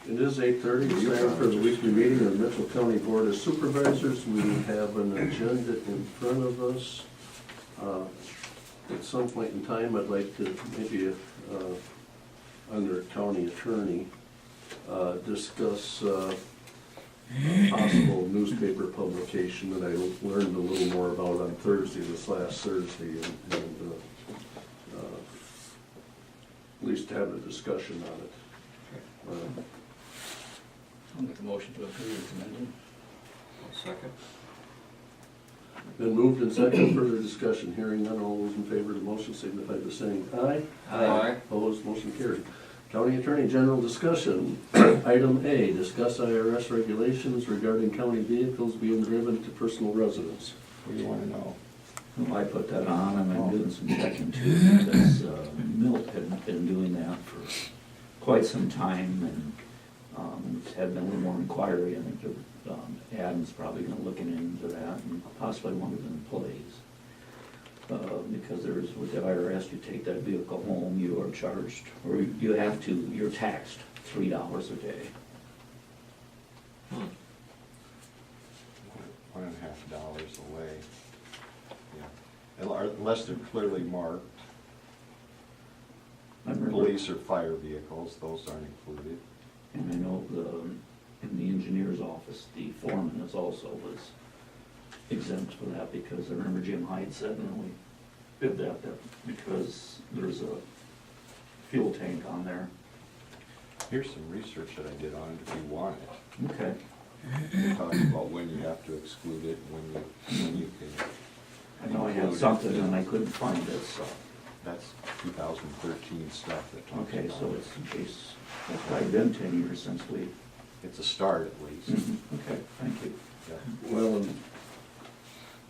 It is 8:30, it's time for the weekly meeting of the Mitchell County Board of Supervisors. We have an agenda in front of us. At some point in time, I'd like to maybe, under county attorney, discuss possible newspaper publication that I learned a little more about on Thursday, this last Thursday, and at least have a discussion on it. I'll make a motion to approve as amended. Second. Been moved and second, further discussion, hearing none, all those in favor of the motion signify by saying aye. Aye. Opposed, motion carried. County Attorney General discussion. Item A, discuss IRS regulations regarding county vehicles being driven to personal residence. What do you wanna know? Well, I put that on, and I'm doing some checking too, because Milt had been doing that for quite some time, and it's had been a little more inquiry. I think Adam's probably gonna look into that, and possibly one of the employees. Because there is, with the IRS, you take that vehicle home, you are charged, or you have to, you're taxed $3 a day. $1.50 away. Yeah. Unless they're clearly marked, I remember- police or fire vehicles, those aren't included. And I know in the engineer's office, the foreman was exempt for that, because I remember Jim Hyde said, we did that because there's a fuel tank on there. Here's some research that I did on it if you want it. Okay. We're talking about when you have to exclude it, when you can. I know I had include it. something and I couldn't find it, so. That's 2013 stuff that talks Okay, about so it. it's in case, it's probably been 10 years since we. It's a start at least. Okay, thank you. Yeah. Well, and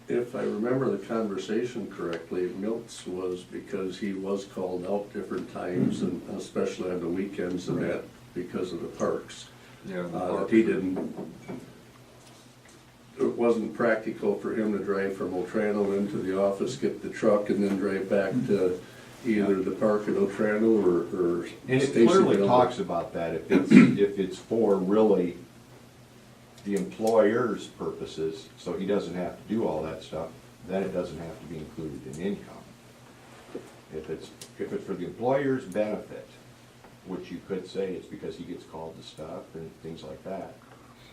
if I remember the conversation correctly, Milt's was because he was called out different times, and especially on the weekends and that, because of the parks. Yeah. If he didn't, it wasn't practical for him to drive from Otrano into the office, get the truck, and then drive back to either the park at Otrano or And it clearly Stacyville. talks about that, if it's for really the employer's purposes, so he doesn't have to do all that stuff, then it doesn't have to be included in income. If it's for the employer's benefit, which you could say it's because he gets called to stuff and things like that,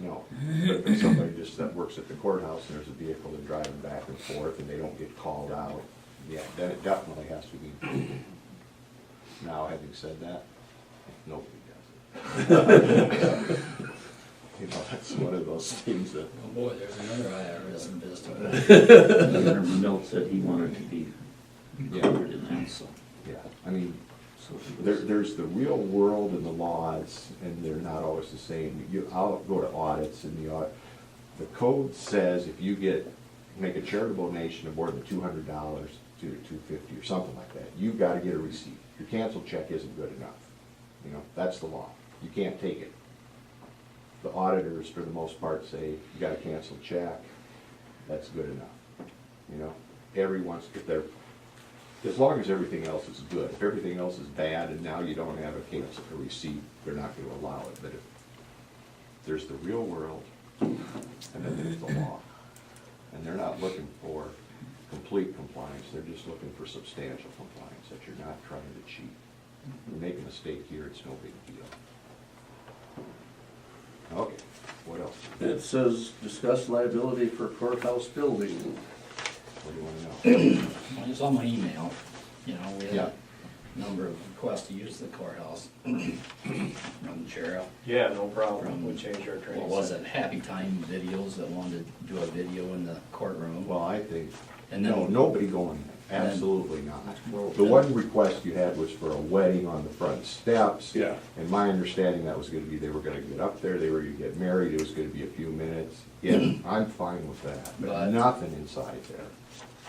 no. But if it's somebody just that works at the courthouse and there's a vehicle they're driving back and forth and they don't get called out, yeah, then it definitely has to be included. Now, having said that, nobody does it. You know, that's one of those things that, Oh boy, there's another IRS investigation. I remember Milt said he wanted to be included in that, so. yeah, I mean, So he was- there's the real world and the laws, and they're not always the same. I'll go to audits, and the code says if you make a charitable donation of more than $200 to $250 or something like that, you've got to get a receipt. Your canceled check isn't good enough. You know, that's the law. You can't take it. The auditors, for the most part, say, you got a canceled check, that's good enough. You know, as long as everything else is good. If everything else is bad and now you don't have a receipt, they're not going to allow it. But if there's the real world, and then there's the law. And they're not looking for complete compliance, they're just looking for substantial compliance, that you're not trying to cheat. You make a mistake here, it's no big deal. Okay, what else? It says, discuss liability for courthouse building. What do you want to know? Well, it's on my email, we had Yeah. a number of requests to use the courthouse from the sheriff. Yeah, no problem, we changed our training. What was it, Happy Time Videos that wanted to do a video in the courtroom? Well, I think, And no, then- nobody going, absolutely not. The one request you had was for a wedding on the front steps. Yeah. And my understanding, that was gonna be, they were gonna get up there, they were gonna get married, it was gonna be a few minutes. Yeah, I'm fine with that, but But- nothing inside there.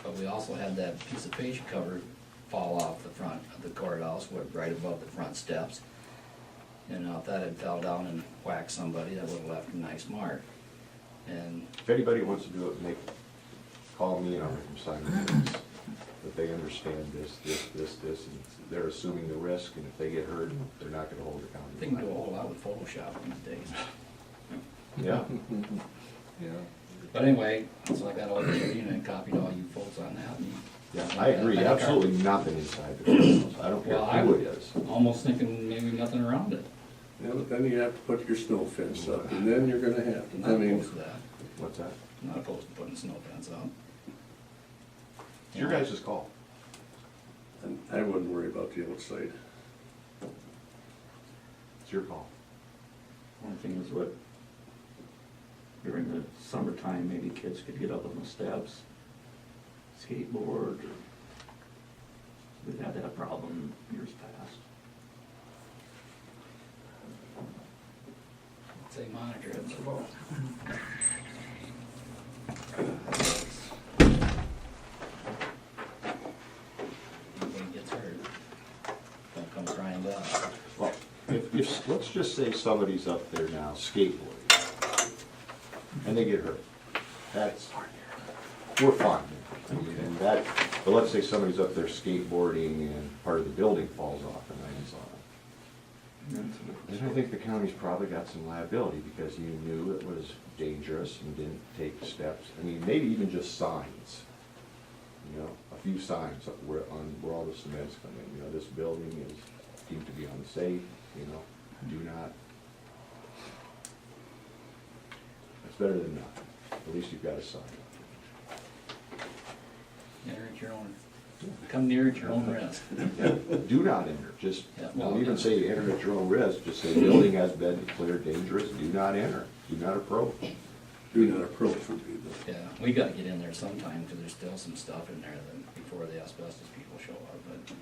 But we also had that piece of page cover fall off the front of the courthouse, right above the front steps. And if that had fell down and whacked somebody, that would've left a nice mark. And If anybody wants to do it, call me and I'll make them sign it. that they understand this, and they're assuming the risk, and if they get hurt, they're not gonna hold the county. They can do a whole lot with Photoshop these days. Yeah. Yeah. But anyway, so I got all the training and copied all you folks on that. And Yeah, I agree, absolutely nothing inside the courthouse, I don't care Well, I who would- it is. Almost thinking maybe nothing around it. Yeah, but then you have to put your snow fence up, and then you're gonna have, I'm I not mean, opposed to that. What's that? I'm not opposed to putting snow fence up. It's your guys' call. and I wouldn't worry about the outside. It's your call. One thing is what, during the summertime, maybe kids could get up on the steps, skateboard, or we've had that problem years past. Say monitor it. Nobody gets hurt. Don't come crying down. Well, if, let's just say somebody's up there now skateboarding, and they get hurt, that's, we're fine. I mean, and that, but let's say somebody's up there skateboarding and part of the building falls off and lands on it. And I think the county's probably got some liability because you knew it was dangerous and didn't take steps. I mean, maybe even just signs, you know, a few signs up where all the cements come in. You know, this building is deemed to be unsafe, you know, do not. That's better than nothing. At least you've got a sign. Enter at your own, come near at your own risk. Yeah, do not enter, just, Yeah, well, don't even say enter at your own risk, just say building has been declared dangerous, do not enter, do not approach. Do not approach would be the, Yeah, we gotta get in there sometime, because there's still some stuff in there that, before the asbestos people show up, but,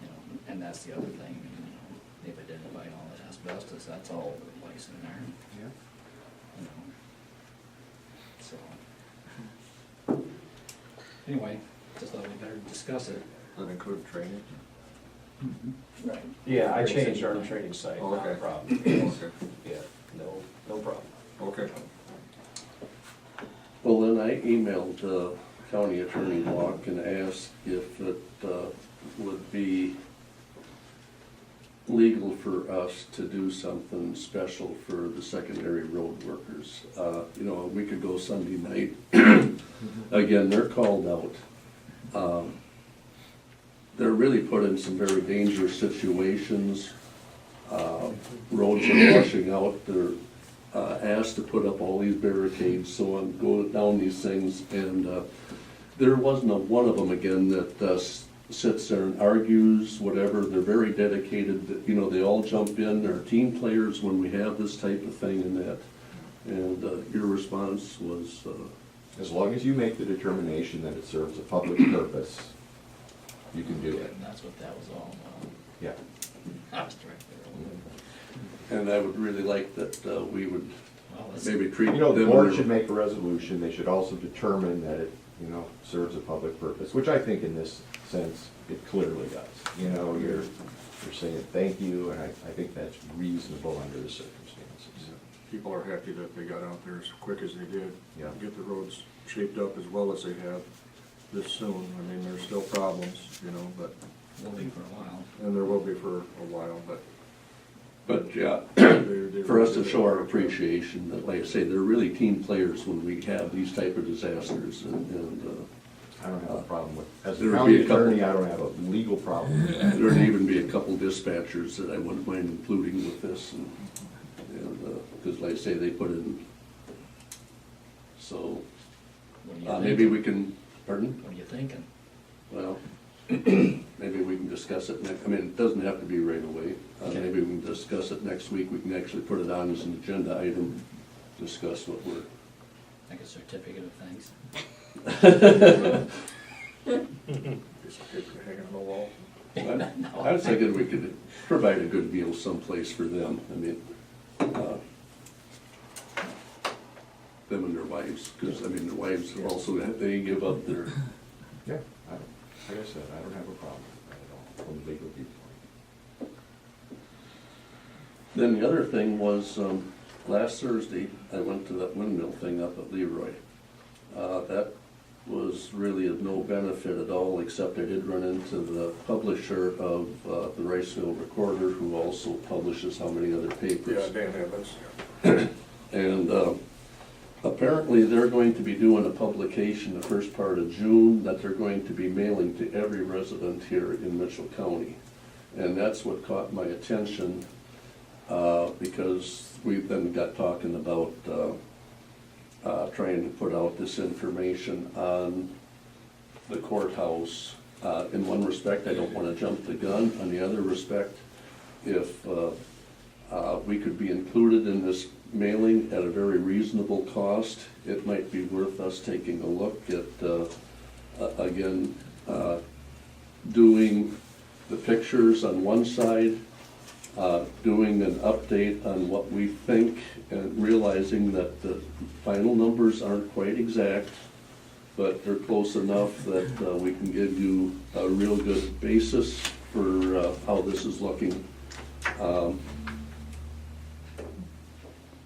you know, and that's the other thing, you know, they've identified all the asbestos, that's all over the place in there, Yeah. you know. So, anyway, just thought we better discuss it. Does that include training? Right. Yeah, I changed our training site, Oh, not a okay. problem. Okay, Yeah, no problem. okay. well, then I emailed County Attorney Locke and asked if it would be legal for us to do something special for the secondary road workers. You know, a week ago Sunday night, again, they're called out. They're really put in some very dangerous situations. Roads are washing out, they're asked to put up all these barricades, so on, go down these things, and there wasn't one of them again that sits there and argues, whatever. They're very dedicated, you know, they all jump in, they're team players when we have this type of thing and that. And your response was, As long as you make the determination that it serves a public purpose, you can do it. And that's what that was all about. Yeah. I was right there. and I would really like that we would Well, let's, maybe treat You know, the them. board should make a resolution, they should also determine that it, you know, serves a public purpose, which I think in this sense, it clearly does. You know, you're saying thank you, and I think that's reasonable under the circumstances. People are happy that they got out there as quick as they did. Yeah. Get the roads shaped up as well as they have this soon. I mean, there's still problems, you know, but, we'll be for a while. and there will be for a while, but. But yeah, they for us to really show our did. appreciation, that like I say, they're really team players when we have these type of disasters, and I don't have a problem with, as a There would county be a couple- attorney, I don't have a legal problem with that. there'd even be a couple dispatchers that I wouldn't mind including with this, and, because like I say, they put in, so, What are you maybe thinking? we can, pardon? What are you thinking? Well, maybe we can discuss it next, I mean, it doesn't have to be right away. Okay. Maybe we can discuss it next week, we can actually put it on as an agenda item, discuss what we're, Like a certificate of thanks? Piece of paper hanging on the wall. I was thinking we could provide a good meal someplace for them, I mean, them and their wives, because, I mean, their wives also, they give up their, Yeah, like I said, I don't have a problem with that at all, from a legal viewpoint. Then the other thing was, last Thursday, I went to that windmill thing up at Leroy. That was really of no benefit at all, except I did run into the publisher of the Riceville Recorder, who also publishes how many other Yeah, papers. Dan Evans. And apparently, they're going to be doing a publication the first part of June that they're going to be mailing to every resident here in Mitchell County. And that's what caught my attention, because we then got talking about trying to put out this information on the courthouse. In one respect, I don't want to jump the gun. On the other respect, if we could be included in this mailing at a very reasonable cost, it might be worth us taking a look at, again, doing the pictures on one side, doing an update on what we think, and realizing that the final numbers aren't quite exact, but they're close enough that we can give you a real good basis for how this is looking.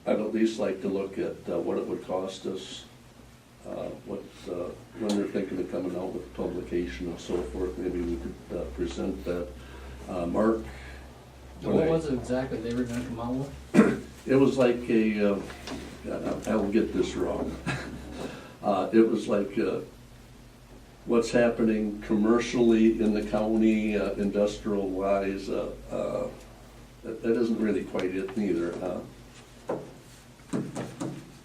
I'd at least like to look at what it would cost us, when they're thinking of coming out with publication and so forth. Maybe we could present that. Mark? So what was it exactly they were gonna come out with? It was like a, I'll get this wrong. It was like what's happening commercially in the county, industrial-wise. That isn't really quite it neither.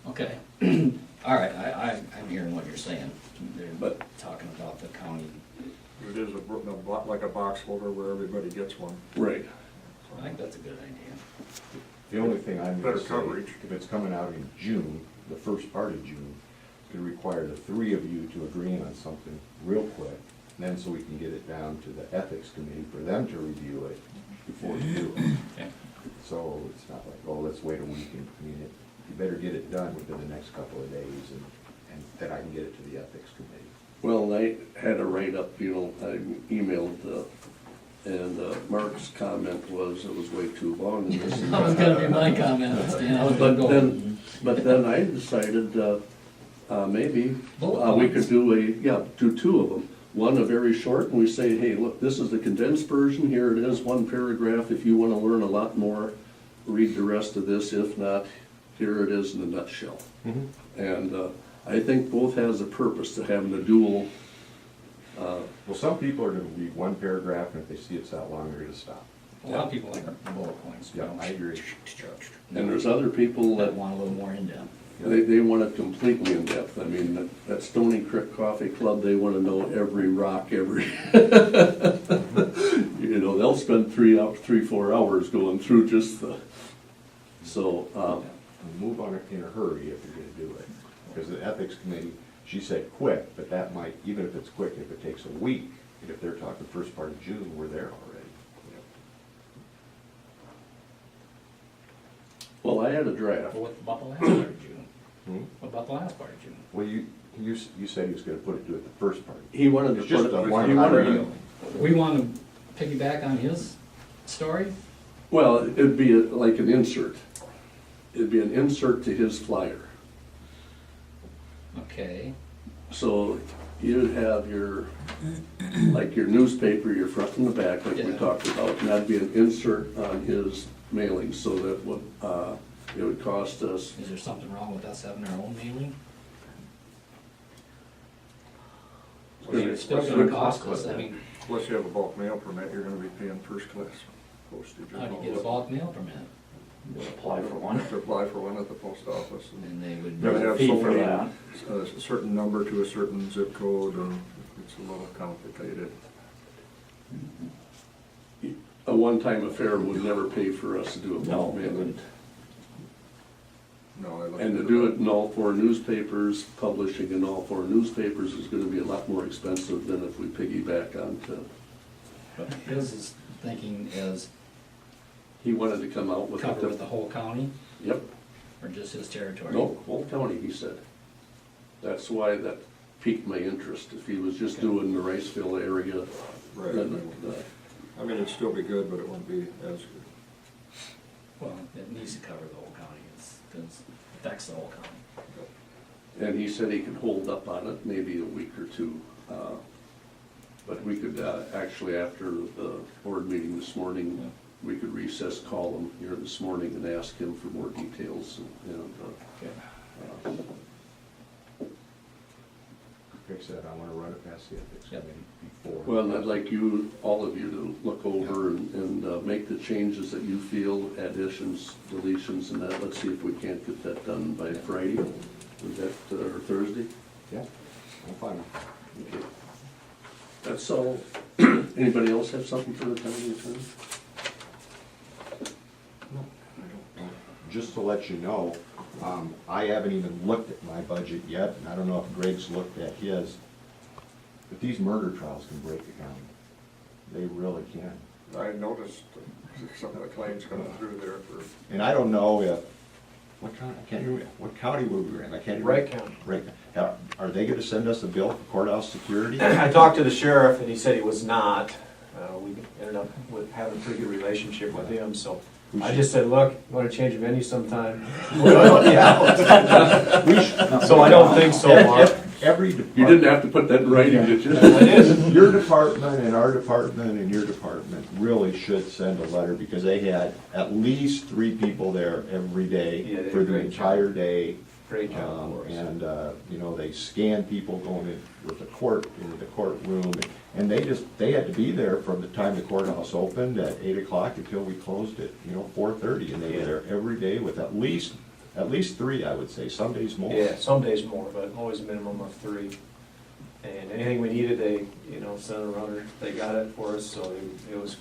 Okay, all right, I'm hearing what you're saying. They're But- talking about the county. It is like a box holder where everybody gets one. Right. I think that's a good idea. The only thing I'm gonna Better say, coverage. if it's coming out in June, the first part of June, it's gonna require the three of you to agree on something real quick, and then so we can get it down to the ethics committee for them to review it before you do it. Okay. So it's not like, oh, let's wait a week, and, I mean, you better get it done within the next couple of days, and then I can get it to the ethics committee. Well, I had a write-up, I emailed, and Mark's comment was it was way too long. And this and That was gonna be my comment, Stan, I was gonna go. But then I decided, maybe we could do two of them. One, a very short, and we say, hey, look, this is the condensed version, here it is, one paragraph. If you want to learn a lot more, read the rest of this. If not, here it is in a nutshell. And I think both has a purpose to having a dual. Well, some people are gonna read one paragraph, and if they see it's that long, they're gonna stop. A lot of people like bullet points. Yeah, I agree. And there's other people That that want a little more in-depth. they want it completely in depth. I mean, that Stony Creek Coffee Club, they want to know every rock, every. You know, they'll spend 3-4 hours going through just the. So. Move on it in a hurry if you're gonna do it. Because the ethics committee, she said quick, but that might, even if it's quick, if it takes a week, and if they're talking first part of June, we're there already. Well, I had a draft. But what about the last part of June? Hmm? What about the last part of June? Well, you said he was gonna put it to it the first part. He wanted to It's just put a it. one He wanted deal. to. We want to piggyback on his story? Well, it'd be like an insert. It'd be an insert to his flyer. Okay, So you'd have your, like your newspaper, your front and the back, like we Yeah. talked about, and that'd be an insert on his mailing, so that would, it would cost us. is there something wrong with us having our own mailing? I mean, it's still gonna cost us, I mean, Unless you have a bulk mail permit, you're gonna be paying first class postage. how do you get a bulk mail permit? You'll apply for one. To apply for one at the post office. And And they would. you gotta There's a have fee so for many, that. a certain number to a certain zip code, and it's a little complicated. A one-time affair would never pay for us to do a No, bulk it mailing. wouldn't. No, I looked And to at do it in all 4 newspapers, publishing in all 4 newspapers is gonna be a lot more expensive than if we piggyback onto. But his is thinking is He wanted to come out with. cover with the whole county Yep. or just his territory? No, whole county, he said. That's why that piqued my interest. If he was just doing the Riceville area, Right. then, I mean, it'd still be good, but it wouldn't be as good. Well, it needs to cover the whole county, because it affects the whole county. And he said he could hold up on it maybe a week or two. But we could, actually, after the board meeting this morning, we could recess, call him here this morning and ask him for more details. Fix that, I wanna run it past the ethics committee before. Well, I'd like you, all of you, to look over and make the changes that you feel, additions, deletions, and that. Let's see if we can't get that done by Friday. Is that, or Thursday? Yeah, I'm fine. Okay. That's all. Anybody else have something for the county attorney? Just to let you know, I haven't even looked at my budget yet, and I don't know if Greg's looked at his, but these murder trials can break the county. They really can. I noticed some of the claims coming through there for. And I don't know if, what county, I can't remember, what county were we in? I can't even. Wright County. Right. Are they gonna send us a bill for courthouse security? I talked to the sheriff and he said he was not. We ended up with having a pretty good relationship with him, so I just said, look, you wanna change venue sometime? So I don't think so, Mark. Every You department. didn't have to put that in writing, did you? I did. Your department and our department and your department really should send a letter, because they had at least 3 people there every Yeah, day they did for a the great entire day. Great job for us. And, you know, they scan people going in with the court, into the courtroom, and they had to be there from the time the courthouse opened at 8 o'clock until we closed at, 4:30, and they were there every day with at least 3, I would say, some days more. Yeah, some days more, but always a minimum of 3. And anything we needed, they, sent a runner, they got it for us, so it was,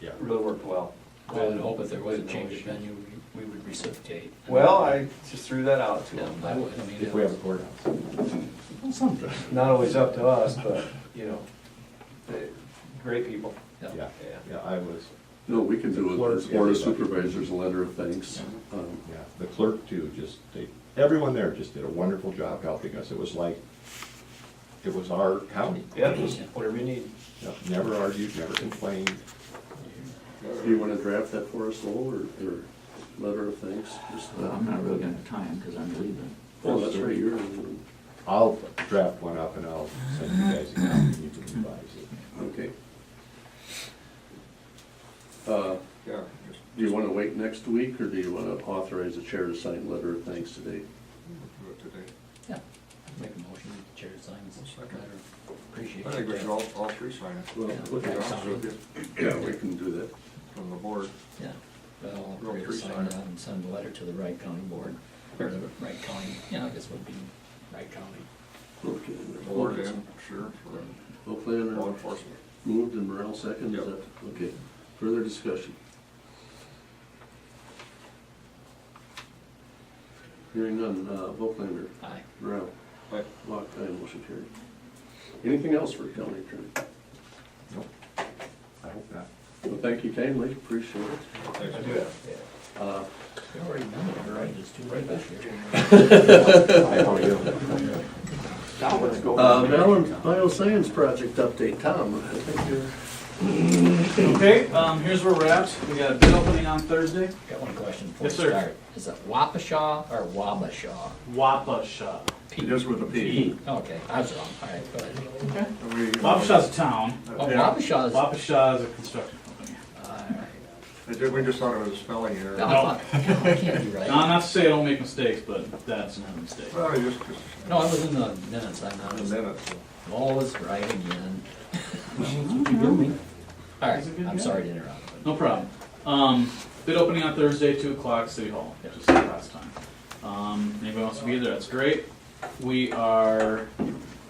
Yeah. really worked well. I would hope if there was a No change of issue. venue, we would reciprocate. Well, I just threw that out to Yeah, them. I would, I mean. If we have a courthouse. Something. Not always up to us, but, great people. Yeah, Yeah. yeah, I was, No, we can do it Clerk, as Board of everybody. Supervisors, a letter of thanks. yeah, the clerk too, everyone there just did a wonderful job helping us. It was like, it was our county. Yeah, just whatever you need. Yep, never argued, never complained. Do you want to draft that for us, Lowell, or letter of thanks? Just, I'm not really gonna have time, because I'm leaving. Oh, that's right, you're, I'll draft one up and I'll send you guys a copy and you can revise it. okay. Yeah, just Do you want to wait next week, or do you want to authorize the chair to sign letter of thanks today? do it today. Yeah, make a motion, chair signs the Second. letter. Appreciate I it. think we should all 3 sign it. Well, To be honest with you, Yeah, we can do that. from the board. Yeah, well, Roll we're gonna three sign sign. that and send a letter to the Wright County Board, or the Wright County, I guess would be Wright County. Okay. Board and sheriff Hopefully, for law under enforcement. moved and Morel second, is Yep. that, okay. Further discussion? Hearing none, Volklander, Aye. Morel, Aye. Walk, aye, motion carried. Anything else for county attorney? Nope. I hope not. Well, thank you kindly, appreciate it. I do have, yeah. We already done it, right, just two right this year. Hi, how are you? Valent Bio Science project update, Tom, I think you're. Okay, here's where we're at. We got a bid opening on Thursday. Got one question before we Yes, sir. start. Is it Waukesha or Wabasha? Wapasha. P. Just with a P. Okay, I was wrong, all right, go ahead. Okay. Wapasha's a town. Oh, Yeah. Wabasha is, all Wapasha is a construction company. right. We just thought it was a spelling error. No, I thought- I can't be Now, right. not to say I don't make mistakes, but that's not a mistake. Well, just No, I was in the minutes, I'm not. in a minute. Always right again. All right, Is it good I'm again? sorry to interrupt. No problem. Bid opening on Thursday, 2 o'clock, City Hall, just like last time. Anybody wants to be there, that's great. We are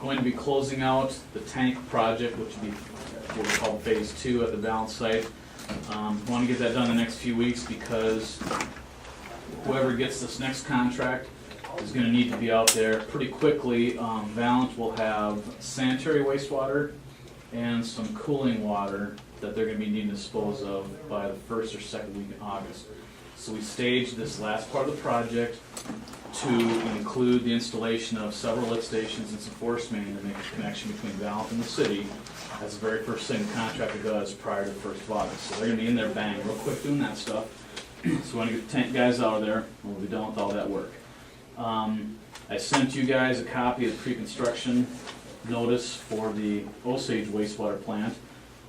going to be closing out the tank project, which will be what we call phase 2 at the Valent site. Want to get that done in the next few weeks, because whoever gets this next contract is going to need to be out there pretty quickly. Valent will have sanitary wastewater and some cooling water that they're going to be needing to dispose of by the first or second week in August. So we staged this last part of the project to include the installation of several lift stations and some force main to make a connection between Valent and the city. That's the very first thing the contractor does prior to the 1st of August. So they're going to be in there bang real quick doing that stuff. So we want to get the tank guys out of there, and we'll be done with all that work. I sent you guys a copy of the pre-construction notice for the Osage wastewater plant.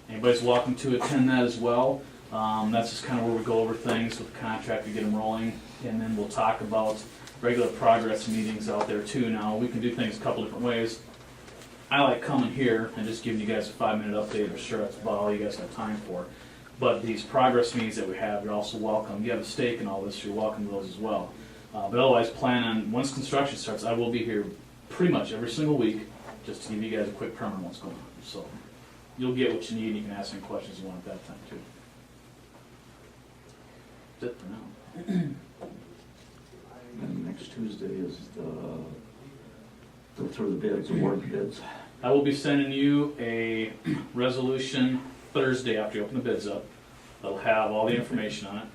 Anybody's welcome to attend that as well. That's just kind of where we go over things with the contract to get them rolling, and then we'll talk about regular progress meetings out there too. Now, we can do things a couple different ways. I like coming here and just giving you guys a 5-minute update. I'm sure that's about all you guys have time for. But these progress meetings that we have, you're also welcome. You have a stake in all this, you're welcome to those as well. But otherwise, plan on, once construction starts, I will be here pretty much every single week, just to give you guys a quick primer on what's going on. So you'll get what you need, and you can ask any questions you want at that time too. That's it for now. And next Tuesday is go through the bids, award the bids. I will be sending you a resolution Thursday after you open the bids up. That'll have all the information on it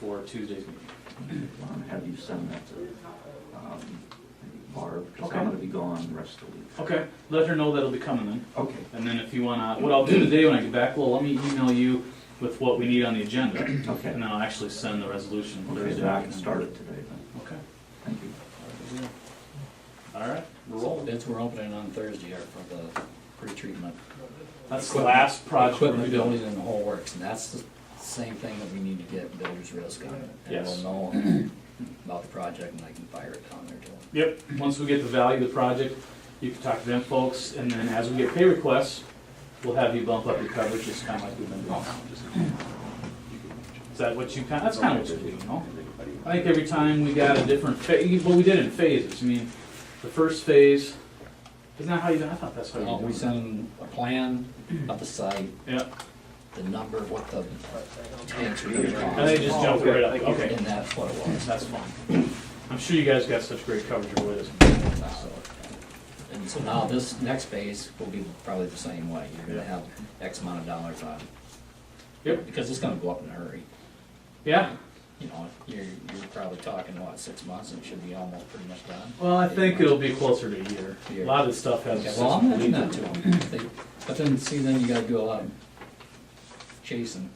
for Tuesday's meeting. Have you send that to Barb, because Okay. I'm gonna be gone the rest of the week. Okay, let her know that'll be coming then. Okay. And then if you wanna, what I'll do today when I get back, well, let me email you with what we need on the agenda. Okay. And then I'll actually send the resolution Okay, Thursday. then I can start it today then. Okay, Thank you. all right, we're So the rolling. bids we're opening on Thursday are for the pre-treatment. That's the last project we're Equipment, doing. building, and the whole works, and that's the same thing that we need to get builder's risk on. And Yes. we'll know about the project, and I can fire it down there to them. Yep, once we get the value of the project, you can talk to them folks, and then as we get pay requests, we'll have you bump up your coverage, just kinda like we've been doing. Is that what you that's kinda what you're doing, no? I think every time we got a different phase, well, we did it in phases. I mean, the first phase, isn't that how you, I thought that's how you Well, did we it. send them a plan of the site, Yeah, the number, what the tanks are gonna cost. and they just jumped right up, okay, And that's what it was. that's fine. I'm sure you guys got such great coverage, it really doesn't matter, so. And so now this next phase will be probably the same way. You're gonna Yeah. have X amount of dollars on. Yep. Because it's gonna go up in a hurry. Yeah, You know, you're probably talking, what, 6 months, and it should be almost pretty much done. well, I think it'll be closer to a year. A lot of this stuff has. Okay, well, I'll mention that lead to time. them. But then, see, then you gotta do a lot of chasing.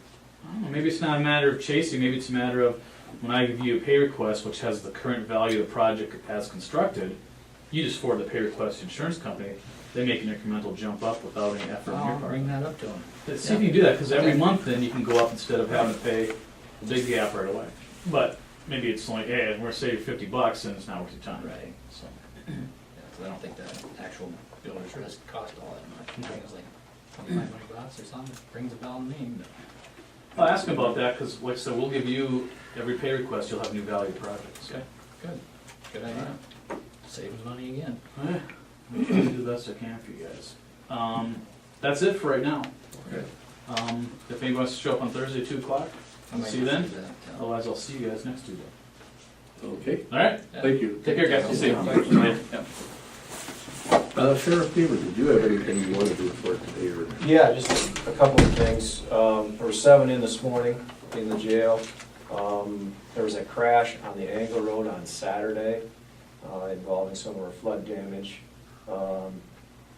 I don't know, maybe it's not a matter of chasing, maybe it's a matter of, when I give you a pay request, which has the current value of the project as constructed, you just forward the pay request to the insurance company, they make an incremental jump up without any effort on your I'll part. bring that up to them. See if you can do that, because every Okay. month then you can go up instead of having to pay a big gap right away. But maybe it's only, hey, we're gonna save you $50 and it's not worth your time. Right. So, Yeah, 'cause I don't think that actual builder's risk cost all that much. I think it's like $25 or something, brings it down to me. I'll ask them about that, because like I said, we'll give you, every pay request, you'll have new value projects. Okay, good, good idea. Saves money again. Alright, I'm trying to do the best I can for you guys. That's it for right now. Okay. If anybody wants to show up on Thursday, 2 o'clock, I might see you then. do that, yeah. Otherwise, I'll see you guys next Tuesday. Okay, Alright, thank you. take care, guys. See you. Thanks. Yeah. Sheriff Beaver, did you have anything you wanted to report today, or? Yeah, just a couple of things. There were 7 in this morning in the jail. There was a crash on the Angle Road on Saturday involving some of our flood damage.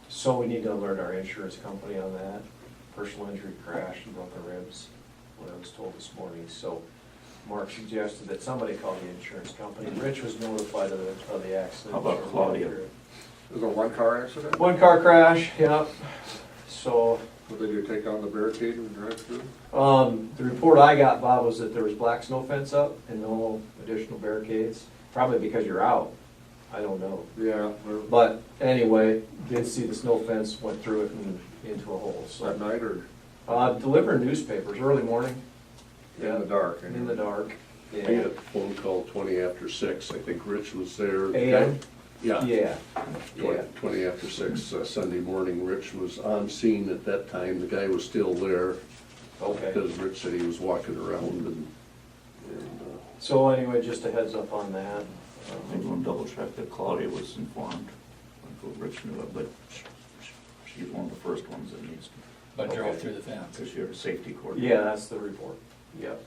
So we need to alert our insurance company on that. Personal injury crash and broke the ribs, what I was told this morning. So Mark suggested that somebody call the insurance company. Rich was notified of the accident. How about Claudia? It was a one-car accident? One car crash, yeah. So What did you take on the barricade and drive through? the report I got, Bob, was that there was black snow fence up and no additional barricades, probably because you're out, I don't know. Yeah, But anyway, did see the snow fence, went through it and into a hole, that so. night or Delivering newspapers, early morning, in the dark? in the dark. I got a phone call 20 after 6, I think Rich was there. AM? Yeah, Yeah, 20 after 6, Sunday morning, Rich was on scene at that time, the guy was still there, okay. because Rich said he was walking around and So anyway, just a heads up on that. I'm gonna double check that Claudia was informed. Rich knew it, but she's one of the first ones that needs to, But drove Okay. through the fence. because you're a safety coordinator. Yeah, that's the report. Yep.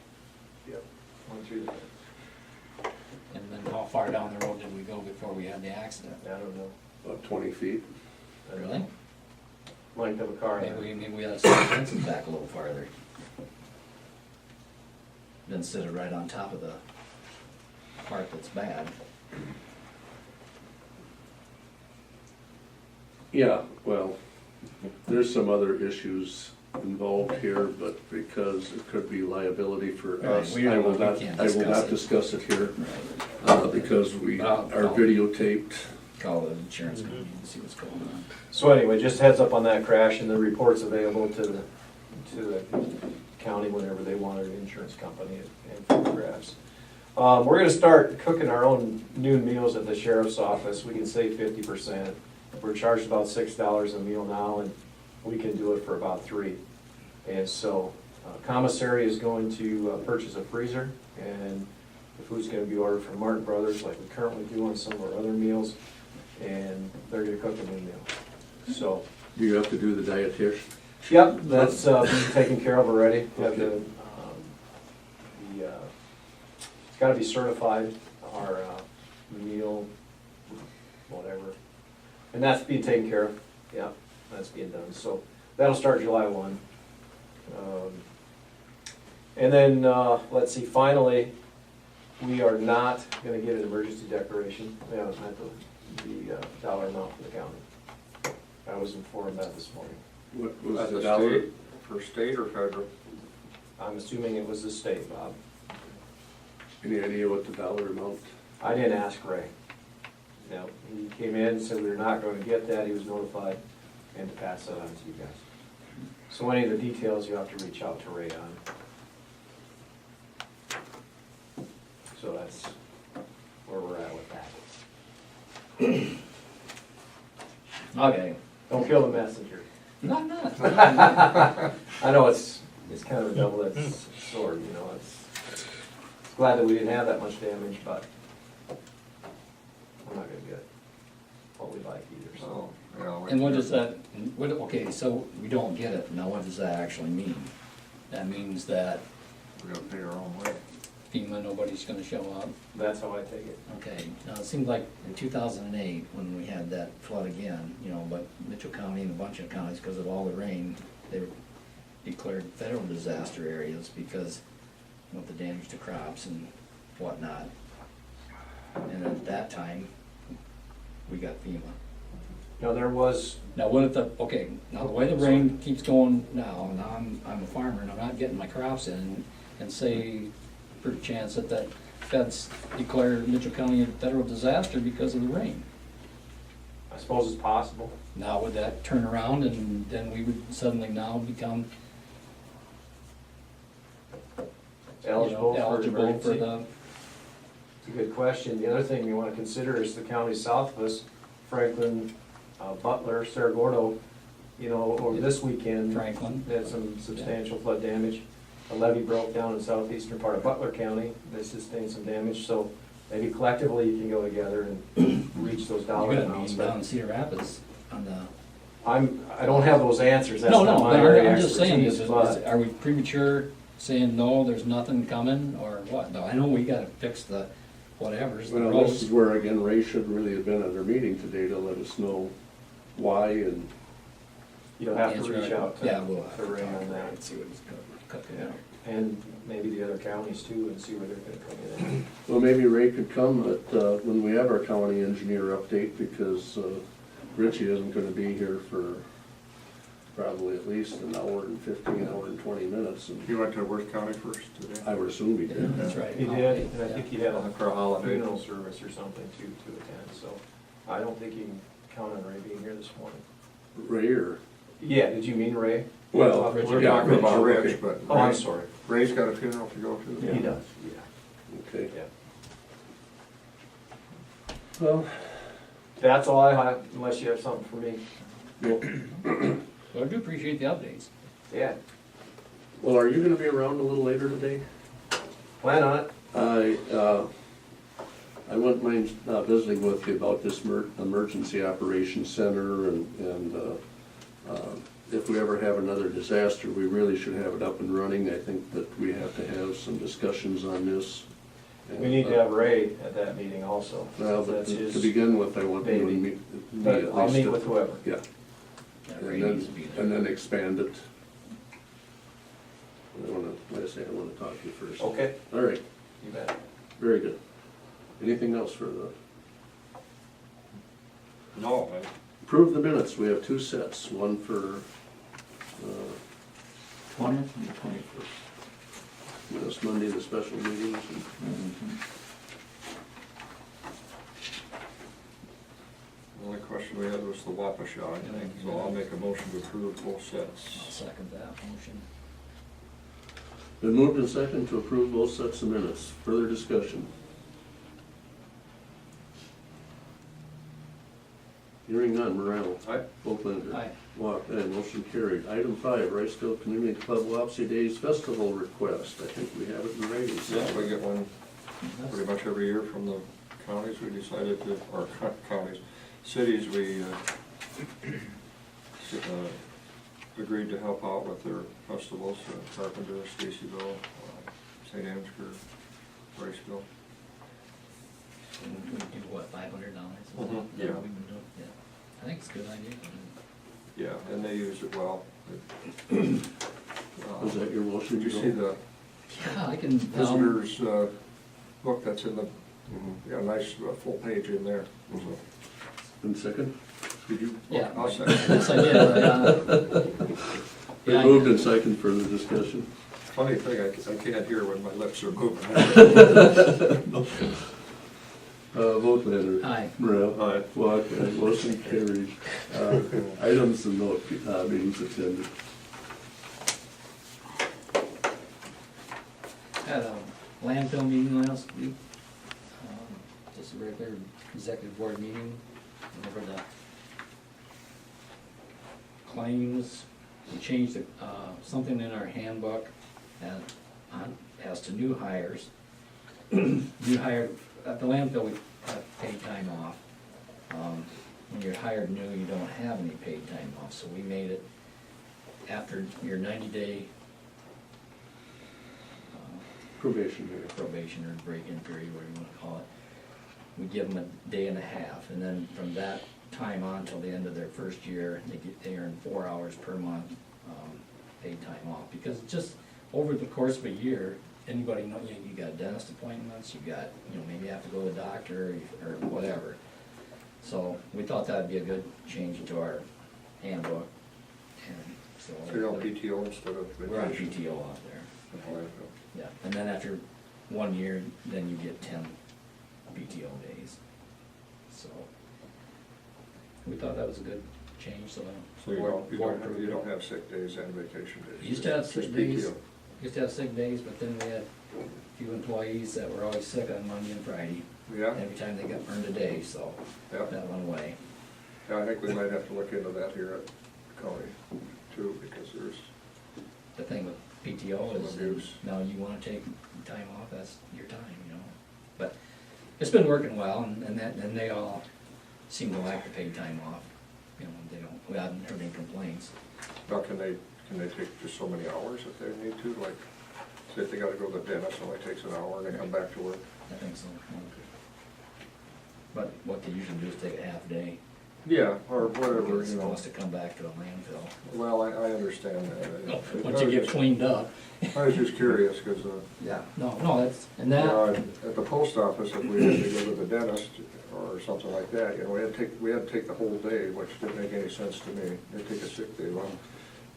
Went through that. And then how far down the road did we go before we had the accident? I don't know. about 20 feet. Really? Length of a car. Maybe we ought to set the fences back a little farther. Then sit it right on top of the part that's bad. Yeah, well, there's some other issues involved here, but because it could be liability for Right, us, we I don't- will we not, can't I will discuss not it. discuss it here, Right. because we Well, are no. videotaped. Call the insurance company and see what's going on. So anyway, just heads up on that crash, and the report's available to the county whenever they want, or the insurance company, and photographs. We're gonna start cooking our own noon meals at the sheriff's office. We can save 50%. We're charged about $6 a meal now, and we can do it for about $3. And so commissary is going to purchase a freezer, and the food's gonna be ordered from Martin Brothers like we currently do on some of our other meals, and they're gonna cook a noon meal. So, Do you have to do the dietitian? yep, that's been taken care of already. We have the, it's gotta be certified, our meal, whatever. And that's being taken care of, yeah, that's being done. So that'll start July 1. And then, let's see, finally, we are not gonna get an emergency declaration. We haven't met the dollar amount for the county. I was informed that this morning. What was As the a dollar? state, for state or federal? I'm assuming it was the state, Bob. Any idea what the dollar amount? I didn't ask Ray. No, he came in and said we were not going to get that, he was notified, and to pass that on to you guys. So any of the details you have to reach out to Ray on. So that's where we're at with that. Okay. Don't kill the messenger. No, I'm not. I know it's kind of a double-edged sword, you know, it's glad that we didn't have that much damage, but we're not gonna get what we like either, so. Oh, yeah. we- And what does that, okay, so we don't get it, now what does that actually mean? That means that We gotta pay our own way. FEMA, nobody's gonna show up? That's how I take it. Okay, now it seemed like in 2008, when we had that flood again, you know, but Mitchell County and a bunch of counties, because of all the rain, they were declared federal disaster areas because of the damage to crops and whatnot. And at that time, we got FEMA. No, there was, Now, what if the, okay, now the way the rain keeps going now I'm a farmer and I'm not getting my crops in, and say, pretty chance that the feds declare Mitchell County a federal disaster because of the rain. I suppose it's possible. Now, would that turn around and then we would suddenly now become, you Eligible know, for eligible for emergency? the, It's a good question. The other thing we want to consider is the counties south of us, Franklin, Butler, Cerro Gordo, you know, over this weekend. Franklin? They had some substantial flood damage. A levee broke down in southeastern part of Butler County. They sustained some damage, so maybe collectively you can go together and reach those You dollar got a amounts. meeting down in Cedar Rapids on the. I don't have those answers. That's No, not no, my area I'm of just saying, expertise, but are we premature saying, no, there's nothing coming, or what? No, I know we gotta fix the whatevers, the Well, this roads. is where, again, Ray should really have been at our meeting today to let us know why and, you'll have to Answer reach it. out Yeah, we'll have to to Ray talk on to Ray that. and see what he's cooking Yeah. out. And maybe the other counties too, and see where they're gonna come in. well, maybe Ray could come at, when we have our county engineer update, because Richie isn't gonna be here for probably at least an hour and 15, hour and 20 minutes, and You went to Worth County first today? I would assume he Yeah, did. that's right. He did, and I think he had a For a holiday. funeral service or something too to attend, so I don't think you can count on Ray being here this morning. Ray or? Yeah, did you mean Ray? Well, We're yeah, talking about Rich, Rich, okay. but Oh, I'm sorry. Ray's got a funeral to go to. He does, yeah, Okay, yeah. well, That's all I have, unless you have something for me. Well, I do appreciate the updates. Yeah, well, are you gonna be around a little later today? plan on it. I wouldn't mind visiting with you about this emergency operations center, and if we ever have another disaster, we really should have it up and running. I think that we have to have some discussions on this. We need to have Ray at that meeting also. Well, but That's to his begin with, I want you to baby. meet But at I'll least meet with whoever. Yeah, Yeah, Ray and needs to be there. then expand it. I wanna, like I say, I wanna talk to you first. Okay, All right, you bet. very good. Anything else for the, No, Approve the minutes, we have two sets, one for 20th and the 21st. last Monday, the special meetings, and The only question we had was the Waukesha, I think, so I'll make a motion to approve both I'll sets. second that motion. been moved and second to approve both sets of minutes. Further discussion? Hearing none, Morano. Aye. Volklander. Aye. Walk, aye, motion carried. Item 5, Riceville Community Club Wapsie Days Festival request. I think we have it in writing. Yeah, we get one pretty much every year from the counties. We decided to, or counties, cities, we agreed to help out with their festivals, Carpenter, Stacyville, St. Ansgar, Riceville. And we do what, $500? Mhm, yeah. We can do, yeah. I think it's a good idea. Yeah, and they use it well. Was that your motion? Did you see the Yeah, I can. visitors book that's in the, yeah, nice full page in there. So, In second? did you? Yeah. I'll second. Yes, I did. Been Yeah, moved and second, further discussion? Funny thing, I can't hear when my lips are moving. Volklander. Aye. Morano. Aye. Walk, aye, motion carried. Items and note, meetings attended. Had a landfill meeting last week, just a regular executive board meeting, over the claims. We changed something in our handbook and as to new hires. New hire, at the landfill, we have paid time off. When you're hired new, you don't have any paid time off, so we made it after your 90-day Probation here. probation or break-in period, whatever you want to call it. We give them a day and a half, and then from that time on till the end of their first year, they earn 4 hours per month paid time off. Because just over the course of a year, anybody know, you got dentist appointments, you got, maybe you have to go to the doctor or whatever. So we thought that'd be a good change to our handbook, and so. So you're on PTO instead of We're on vacation? PTO out there. That's all I know. Yeah, and then after 1 year, then you get 10 PTO days. So, we thought that was a good change, so. So you board don't approved it. have sick days and vacation days? We used to have Just sick days, PTO. used to have sick days, but then we had a few employees that were always sick on Monday and Friday. Yeah, Every time they got earned a day, so yeah. that went away. Yeah, I think we might have to look into that here at county too, because there's, The thing with PTO is, Some abuse. now you wanna take time off, that's your time, But it's been working well, and they all seem to like the paid time off. We haven't heard any complaints. now can they take just so many hours if they need to? Like, say if they gotta go to the dentist, it only takes an hour and they come back to work? I think so. But what they usually do is take a half day. Yeah, or whatever, It's you know. supposed to come back to a landfill. Well, I understand that. Once you get cleaned up. I was just curious, because, Yeah. No, that's, and you that, know, at the post office, if we had to go to the dentist or something like that, we had to take the whole day, which didn't make any sense to me. They'd take a sick day. Well,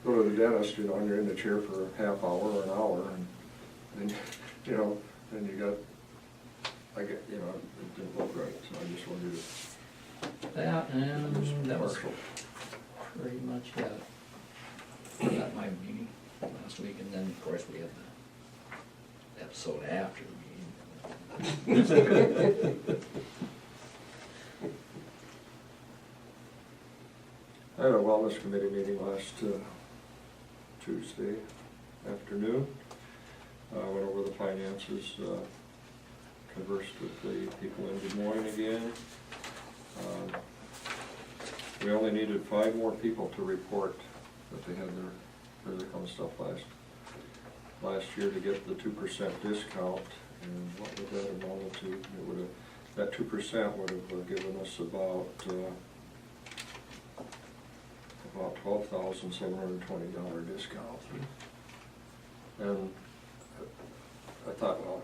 go to the dentist, and you're in the chair for a half hour or an hour, and then, then you got, it didn't look right, so I just wanted to. that was pretty much it. At my meeting last week, and then, of course, we had the episode after the meeting. I had a wellness committee meeting last Tuesday afternoon. Went over the finances, conversed with the people in Des Moines again. We only needed 5 more people to report that they had their physical and stuff last year to get the 2% discount. And what would that amount to? It would have, that 2% would have given us about $12,720 discount. And I thought, well,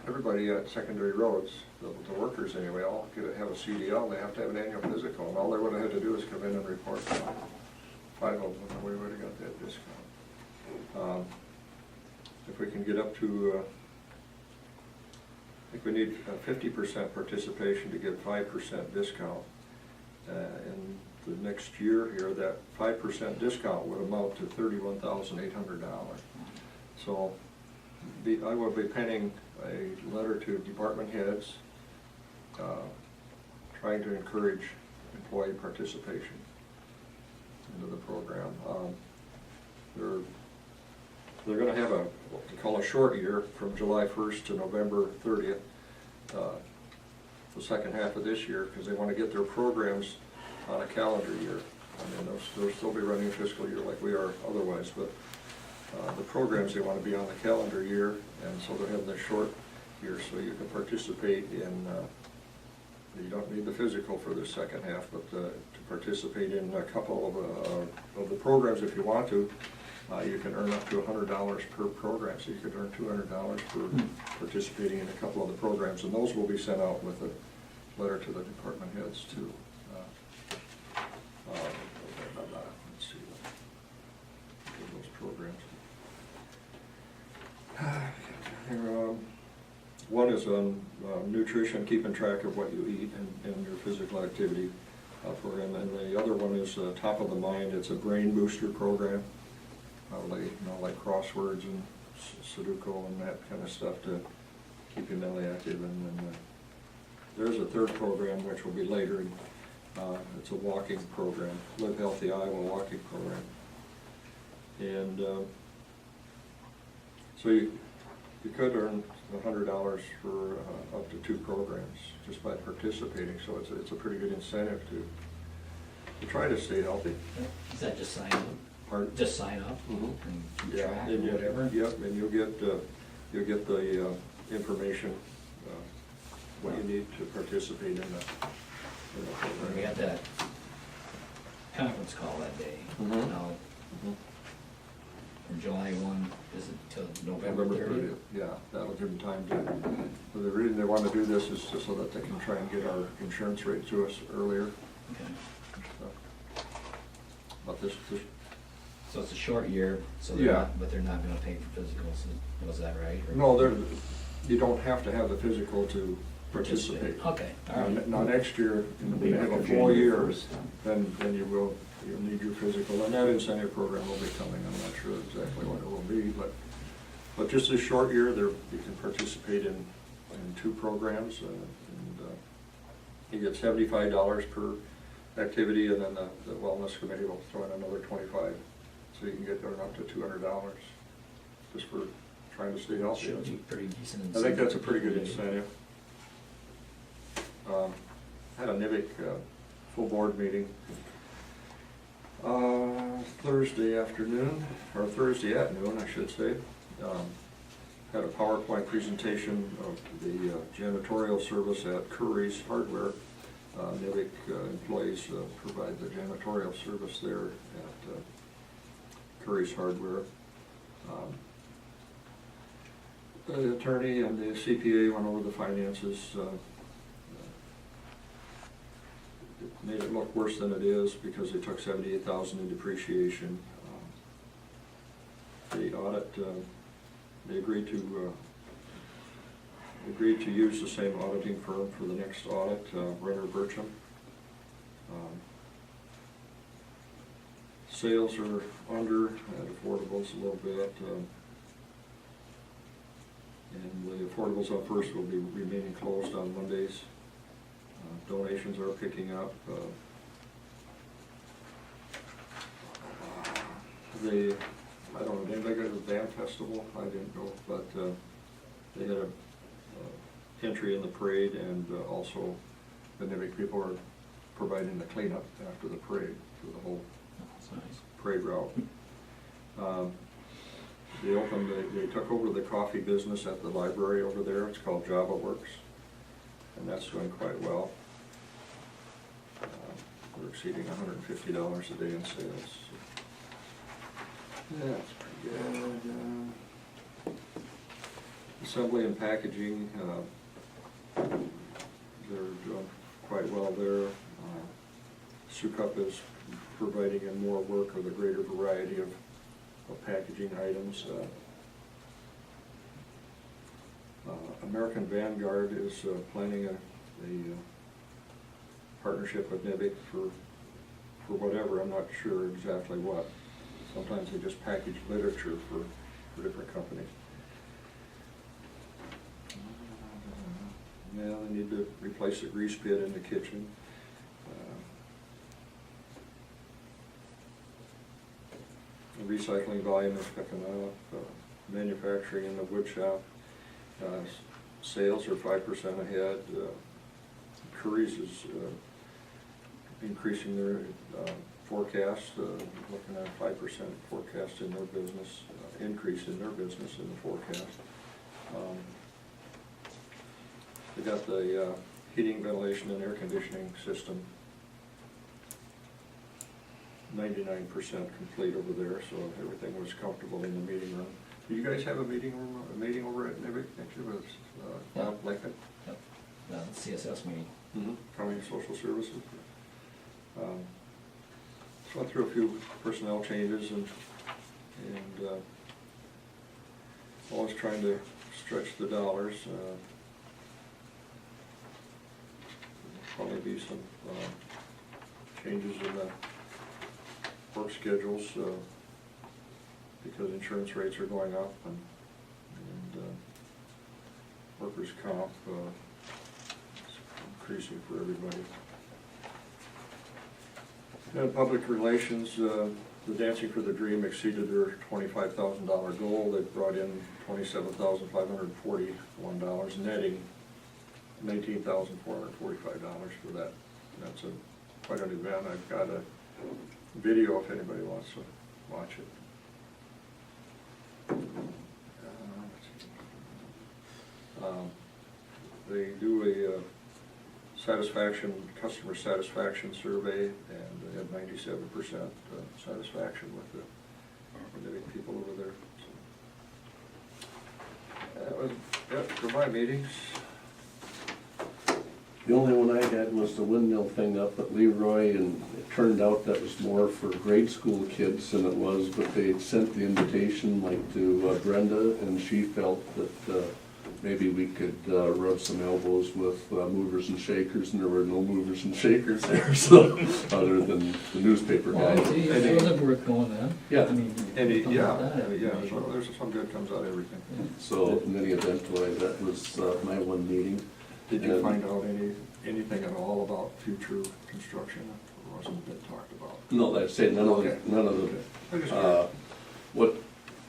everybody at secondary roads, the workers anyway, all have a CDL, and they have to have an annual physical, and all they would have had to do is come in and report 5 of them, and we would have got that discount. If we can get up to, I think we need 50% participation to get 5% discount. In the next year here, that 5% discount would amount to $31,800. So I will be penning a letter to department heads, trying to encourage employee participation into the program. They're gonna have what we call a short year from July 1st to November 30th, the second half of this year, because they want to get their programs on a calendar year. I mean, they'll still be running a fiscal year like we are otherwise, but the programs, they want to be on the calendar year, and so they're having the short year, so you can participate in, you don't need the physical for the second half, but to participate in a couple of the programs if you want to. You can earn up to $100 per program, so you could earn $200 for participating in a couple of the programs, and those will be sent out with a letter to the department heads too. Let's see, those programs. One is on nutrition, keeping track of what you eat and your physical activity program, and the other one is top of the mind. It's a brain booster program. Like crosswords and Sudoku and that kind of stuff to keep you mentally active. And there's a third program which will be later. It's a walking program, Live Healthy Iowa walking program. And so you could earn $100 for up to 2 programs just by participating. So it's a pretty good incentive to try to stay healthy. Is that just sign up? Pardon? Just sign up Mhm. and keep Yeah, track and or whatever? Yep, and you'll get the information, what you need to participate in the program. We had that conference call that day. Mhm. Now, Mhm. from July 1, is it till November November 30th? 30th, yeah, that'll give them time to, the reason they want to do this is just so that they can try and get our insurance rate to us earlier. Okay. So, but this, So it's a short year, so Yeah. but they're not gonna pay for physicals, was that right? Or- no, you don't have to have the physical to participate. Okay, all right. Now, next year, when we have a full year, then you'll need your physical, and that incentive program will be coming. I'm not sure exactly what it will be, but just this short year, you can participate in 2 programs, and you get $75 per activity, and then the wellness committee will throw in another $25, so you can get up to $200 just for trying to stay healthy. Should be pretty decent I incentive. think that's a pretty good incentive. Had a NIVIC full board meeting Thursday afternoon, or Thursday at noon, I should say. Had a PowerPoint presentation of the janitorial service at Curry's Hardware. NIVIC employees provide the janitorial service there at Curry's Hardware. The attorney and the CPA went over the finances. It made it look worse than it is because they took $78,000 in depreciation. The audit, they agreed to use the same auditing firm for the next audit, Renner Burcham. Sales are under at affordables a little bit. And the affordables up first will be remaining closed on Mondays. Donations are picking up. I don't know, did anybody go to the band festival? I didn't go, but they had a entry in the parade, and also the NIVIC people are providing the cleanup after the parade for the whole That's nice. parade route. They took over the coffee business at the library over there. It's called Java Works, and that's doing quite well. We're exceeding $150 a day in sales. Yeah, that's pretty good. Assembly and packaging, they're doing quite well there. Sukup is providing in more work with a greater variety of packaging items. American Vanguard is planning a partnership with NIBIC for whatever, I'm not sure exactly what. Sometimes they just package literature for different companies. Yeah, they need to replace the grease pit in the kitchen. The recycling volume is picking up. Manufacturing in the wood shop, sales are 5% ahead. Curry's is increasing their forecast, looking at a 5% forecast in their business, increase in their business in the forecast. They got the heating, ventilation, and air conditioning system 99% complete over there, so everything was comfortable in the meeting room. Do you guys have a meeting room, a meeting over at NIBIC next year with Lincoln? Yep. CSS meeting. County Social Services. So I threw a few personnel changes and always trying to stretch the dollars. Probably be some changes in the work schedules because insurance rates are going up and workers' comp is increasing for everybody. And public relations, the Dancing for the Dream exceeded their $25,000 goal. They brought in $27,541, netting $19,445 for that. That's quite an event. I've got a video if anybody wants to watch it. They do a customer satisfaction survey, and they had 97% satisfaction with the people over there. So that was it for my meetings. The only one I had was the windmill thing up at Leroy, and it turned out that was more for grade school kids than it was, but they had sent the invitation like to Brenda, and she felt that maybe we could rub some elbows with movers and shakers, and there were no movers and shakers there, so, other than the newspaper Well, guys. it wasn't worth going then. Yeah. I mean, something Yeah, like that, yeah, maybe. so there's some good comes out of everything. So, in any event, that was my one meeting. Did you And- find out anything at all about future construction, or wasn't it talked about? No, I'd say none of Okay. the, I just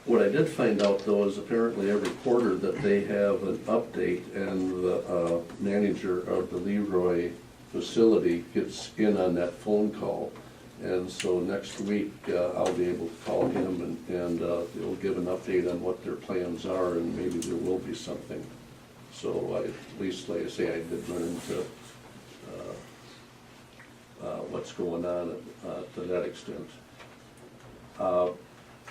what I did find out though is apparently every quarter that they have an update, and the manager of the Leroy facility gets in on that phone call. And so next week, I'll be able to call him and he'll give an update on what their plans are, and maybe there will be something. So at least, like I say, I did run into what's going on to that extent.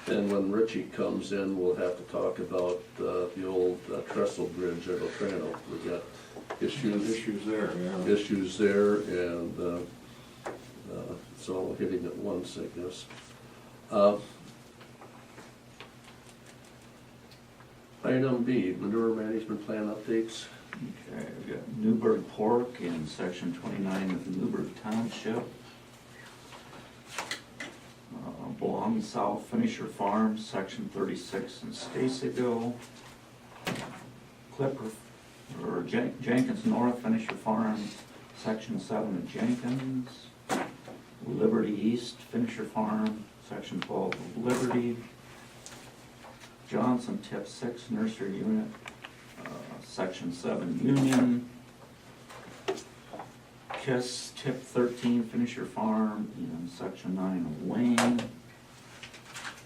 And when Richie comes in, we'll have to talk about the old trestle bridge at Otrano. We got issues there, yeah. issues there, and it's all hitting at once, I guess. Item B, manure management plan updates. Okay, we've got Newburgh Pork in section 29 of the Newburgh Township. Belong South Finisher Farm, section 36 in Stacyville. Jenkins North Finisher Farm, section 7 in Jenkins. Liberty East Finisher Farm, section 12 of Liberty. Johnson Tip 6 Nursery Unit, section 7 Union. Kiss Tip 13 Finisher Farm in section 9 of Wayne.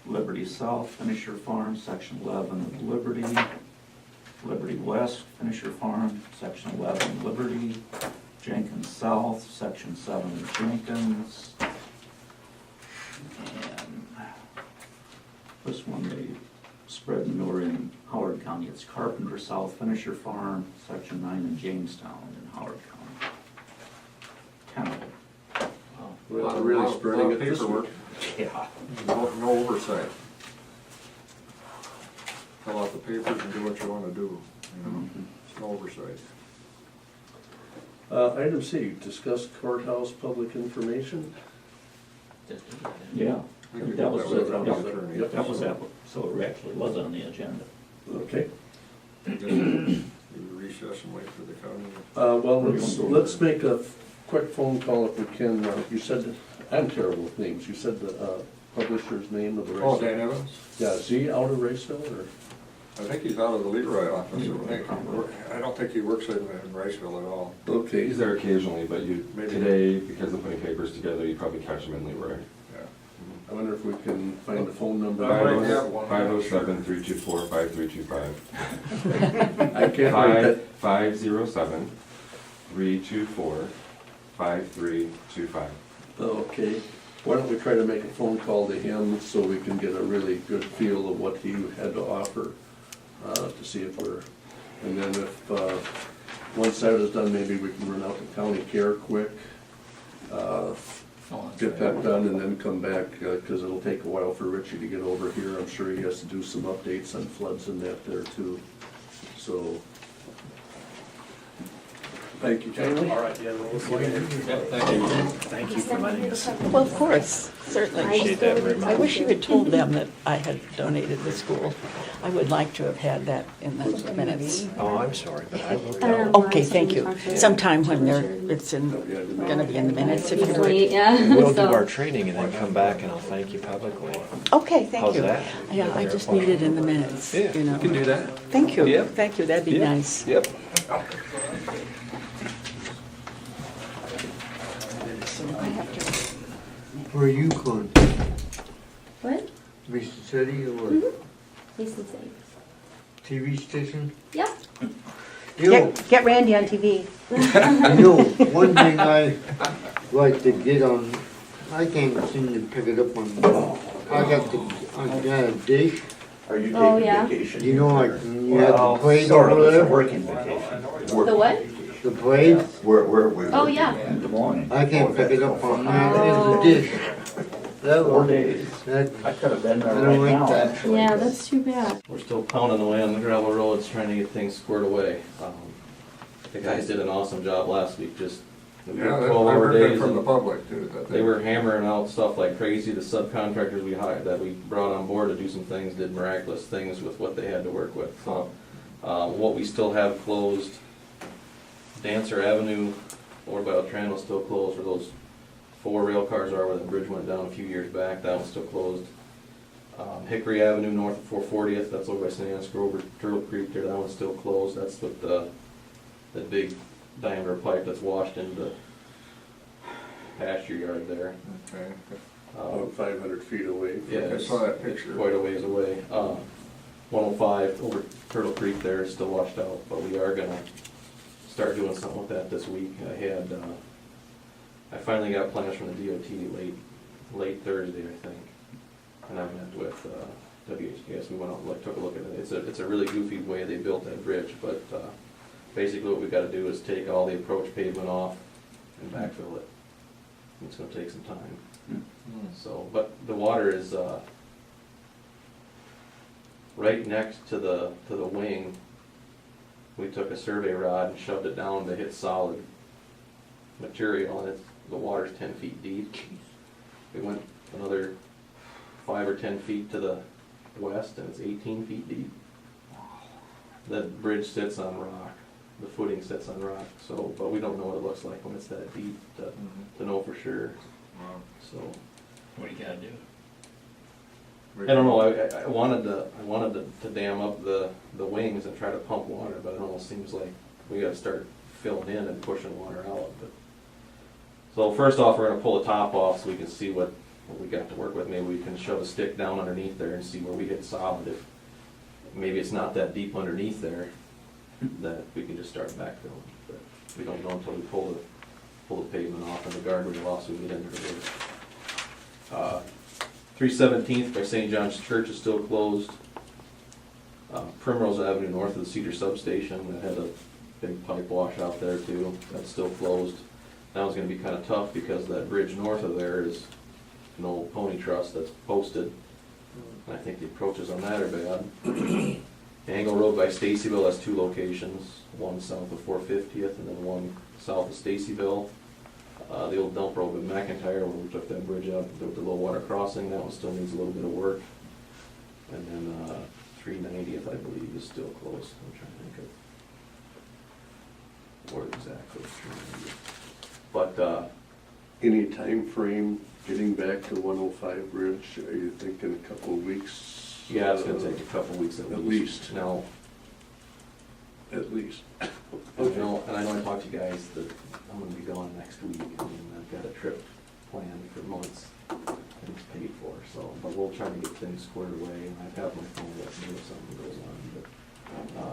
Liberty South Finisher Farm, section 11 of Liberty. Liberty West Finisher Farm, section 11 Liberty. Jenkins South, section 7 of Jenkins. And this one, they spread manure in Howard County. County. It's Carpenter South, Finisher Farm, Section 9 in Jamestown in Howard County. Kind Well, really spreading it this paperwork. week. Yeah. No oversight. Fill out the papers and do what you wanna do, you know, it's no oversight. Item C, discuss courthouse public information. Just do that. Yeah. We could That do was, that without yeah, the attorney. Yep. that was, so it actually was on the agenda. Okay. We recess and wait for the county. Well, let's make a quick phone call if we can. You said, I'm terrible with names. You said the publisher's name of the Oh, Raceville? Dan Evans? Yeah, is he out of Raceville or? I think he's out of the Leroy office, I don't think he works in Riceville at all. Okay. He's there occasionally, but Maybe. today, because of putting papers together, you probably catch him in Leroy. Yeah. I wonder if we can find a phone number. I might have one. 507-324-5325. I can't write that. 507-324-5325. Okay. Why don't we try to make a phone call to him so we can get a really good feel of what he had to offer, to see if we're, and then if, once that is done, maybe we can run out to county care quick, Oh, that's get right. that done and then come back, cause it'll take a while for Richie to get over here. I'm sure he has to do some updates on floods and that there too, so. Thank you, Jamie. All right, yeah, we'll see you later. Thank you for letting us. Well, of course, certainly. Appreciate that very much. I wish you had told them that I had donated the school. I would like to have had that in the minutes. Oh, I'm sorry, but I will. Okay, thank you. Sometime when it's gonna be in the minutes, if you would. Usually, yeah. We'll do So- our training and then come back and I'll thank you publicly. Okay, thank How's you. that? Yeah, I just need it in the minutes, Yeah, you know. you can do that. Thank you, Yep. thank you, that'd be Yeah. nice. Yep. Where are you going? What? Mason City or Mason City. TV station? Yeah. Yo, Get Randy on TV. you know, one thing I like to get on, I can't seem to pick it up on, I got a dish, Are you Oh, taking yeah. vacation? you know, like, you have the plate Sort of, over it's a there, working vacation. The what? the plate, Where? Oh, yeah. In the morning. I can't pick it up on that, it's a dish. That 4 one, days. that, I could have been there I don't right like now, that. actually. Yeah, that's too bad. We're still pounding away on the gravel roads, trying to get things squared away. The guys did an awesome job last week, just we Yeah, worked I 12-hour heard that days. from the and public too, that They were hammering out stuff like crazy. The subcontractors we hired, that we brought on board to do some things, did miraculous things with what they had to work with. So, what we still have closed, Dancer Avenue over by Otranto is still closed, where those 4 rail cars are, where the bridge went down a few years back, that one's still closed. Hickory Avenue north of 440th, that's over by St. Anne's Grove, Turtle Creek there, that one's still closed. That's with the big diameter pipe that's washed into the pasture yard there. Okay. About 500 feet away. Yeah, I it's saw that it's picture. quite a ways away. 105 over Turtle Creek there is still washed out, but we are gonna start doing something with that this week. I finally got plans from the DOT late Thursday, I think. And I met with WHDS, we went out and took a look at it. It's a really goofy way they built that bridge, but basically what we gotta do is take all the approach pavement off and backfill it. It's gonna take some time. So, but the water is right next to the wing. We took a survey rod and shoved it down to hit solid material, and the water's 10 feet deep. We went another 5 or 10 feet to the west, and it's 18 feet deep. That bridge sits on rock. The footing sits on rock. So, but we don't know what it looks like when it's that deep to know for sure. Wow. So. What do you gotta do? I don't know, I wanted to dam up the wings and try to pump water, but it almost seems like we gotta start filling in and pushing water out, but. So first off, we're gonna pull the top off so we can see what we got to work with. Maybe we can shove a stick down underneath there and see where we hit solid. If maybe it's not that deep underneath there, that we can just start backfilling. But we don't know until we pull the pavement off and the guardrail off so we get into the road. 317th by St. John's Church is still closed. Primrose Avenue north of the Cedar substation, that had a big pipe wash out there too, that's still closed. Now it's gonna be kinda tough because that bridge north of there is an old pony truss that's posted. And I think the approaches on that are bad. Angle Road by Stacyville has 2 locations, one south of 450th and then one south of Stacyville. The old dump road in McIntyre, when we took that bridge out, the low water crossing, that one still needs a little bit of work. And then 390th, I believe, is still closed. I'm trying to think of where exactly 390th. But Any time frame getting back to 105 Bridge? Are you thinking a couple of weeks? yeah, it's gonna take a couple weeks at At least. least. Now, At least. you know, and I know I talked to you guys that I'm gonna be gone next week, and I've got a trip planned for months, and it's paid for, so, but we'll try to get things squared away, and I have my phone with me if something goes on, but,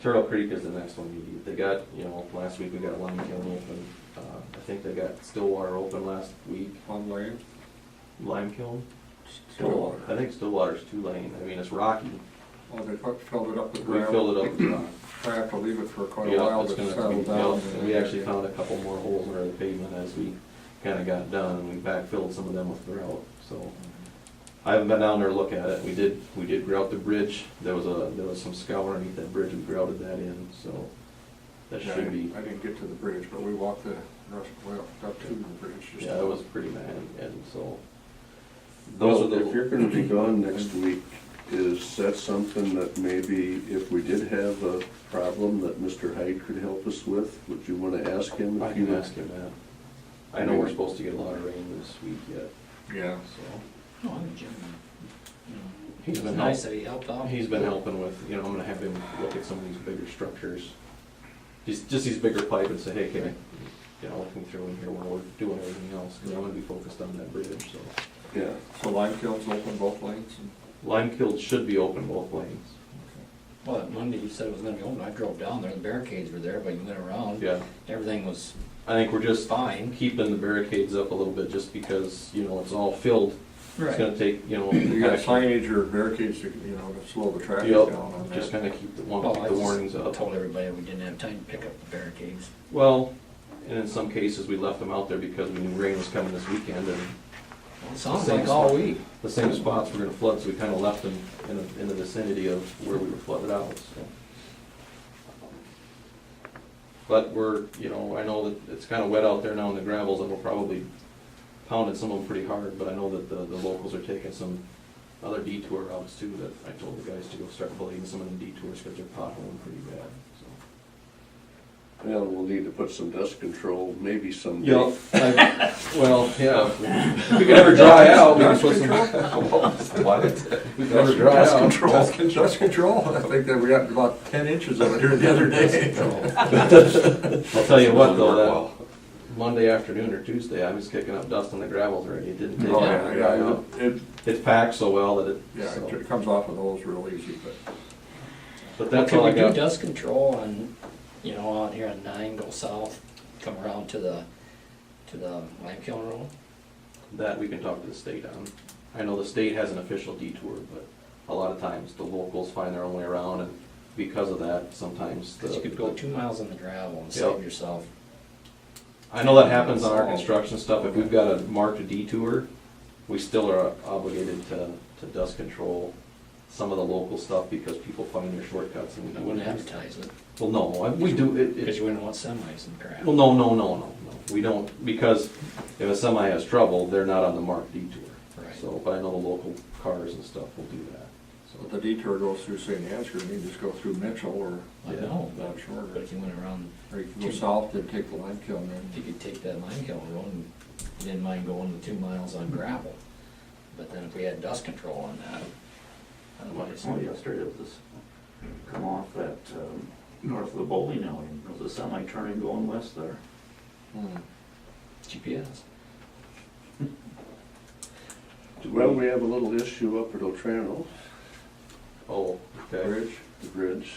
Turtle Creek is the next one you need. They got, you know, last week we got Lime Kiln open, I think they got Stillwater open last week. On lane, Lime Kiln? Stillwater. I think Stillwater's 2 lane, I mean, it's rocky, Oh, they filled it up with we gravel. filled it up with rock. I have to leave it for quite a Yeah, while it's to gonna settle be, down. yeah, and we actually found a couple more holes under the pavement as we kinda got done, and we backfilled some of them with grout, so. I haven't been down there to look at it, we did grout the bridge, there was some scour underneath that bridge, we grouted that in, so. That Yeah, should be, I didn't get to the bridge, but we walked the rest, well, got to the bridge. just yeah, it was pretty bad, and so. Those Those are if the, you're gonna be gone next week, is that something that maybe if we did have a problem that Mr. Hyde could help us with? Would you wanna ask him? I if you can ask him that. I know we're supposed to get a lot of rain this week yet, Yeah. so. No, I'm Jim. He's It's been nice that he helped out. He's been helping with, you know, I'm gonna have him look at some of these bigger structures. Just these bigger pipe and say, hey, can I, you know, look me through in here while we're doing everything else, cause I'm gonna be focused on that bridge, so. Yeah, So Lime Kiln's open both lanes? Lime Kiln should be open both lanes. Well, that Monday you said it was gonna be open, I drove down there, the barricades were there, but you went around, Yeah, everything was I think we're just fine. keeping the barricades up a little bit just because, you know, it's all filled. It's gonna take, you know. You got kinda- signage or barricades to, you know, to slow the traffic Yep, down on that? just kinda keep Well, I the warnings just up. told everybody we didn't have time to pick up the barricades. Well, and in some cases, we left them out there because we knew rain was coming this weekend, and It sounds Same like all spot. week. the same spots were gonna flood, so we kinda left them in the vicinity of where we were flooded out, so. But we're, you know, I know that it's kinda wet out there now in the gravels, and we're probably pounding some of them pretty hard, but I know that the locals are taking some other detour routes too, that I told the guys to go start blading some of them detours, cause they're potholing pretty bad, so. well, we'll need to put some dust control, maybe some. Well, yeah, if we could ever dry out, we could put some. What? We could ever dry Dust out. control, dust control, I think that we got about 10 inches of it here the other day. I'll tell you what though, that Monday afternoon or Tuesday, I was kicking up dust on the gravels already, it didn't take Oh, long yeah, to dry yeah, out. it, It's packed so well that yeah, so. it comes off of those real easy, but. But Well, that's can all I we do got. dust control on, you know, out here on 9, go south, come around to the Lime Kiln Road? That we can talk to the state on. I know the state has an official detour, but a lot of times the locals find their own way around, and because of that, sometimes the. Cause you could go 2 miles in the gravel and Yep. save yourself. I know that happens on our construction stuff, if we've got a marked detour, we still are obligated to dust control some of the local stuff because people find their shortcuts and we I do. wouldn't advertise it, Well, no, we do, because you wouldn't want semis and crap. well, no, we don't, because if a semi has trouble, they're not on the marked detour. Right. So, but I know the local cars and stuff will do that, So so. if the detour goes through St. Ansgar, you just go through Mitchell or I know, not but shorter. if you went around, Or you can go south and take the Lime Kiln if you in. could take that Lime Kiln Road and you didn't mind going the 2 miles on gravel. But then if we had dust control on that, otherwise. Oh, yesterday it was come off that, north of the bowling alley, there was a semi turning going west there. GPS. Well, we have a little issue up at Otrano, Oh, okay, Bridge. the bridge,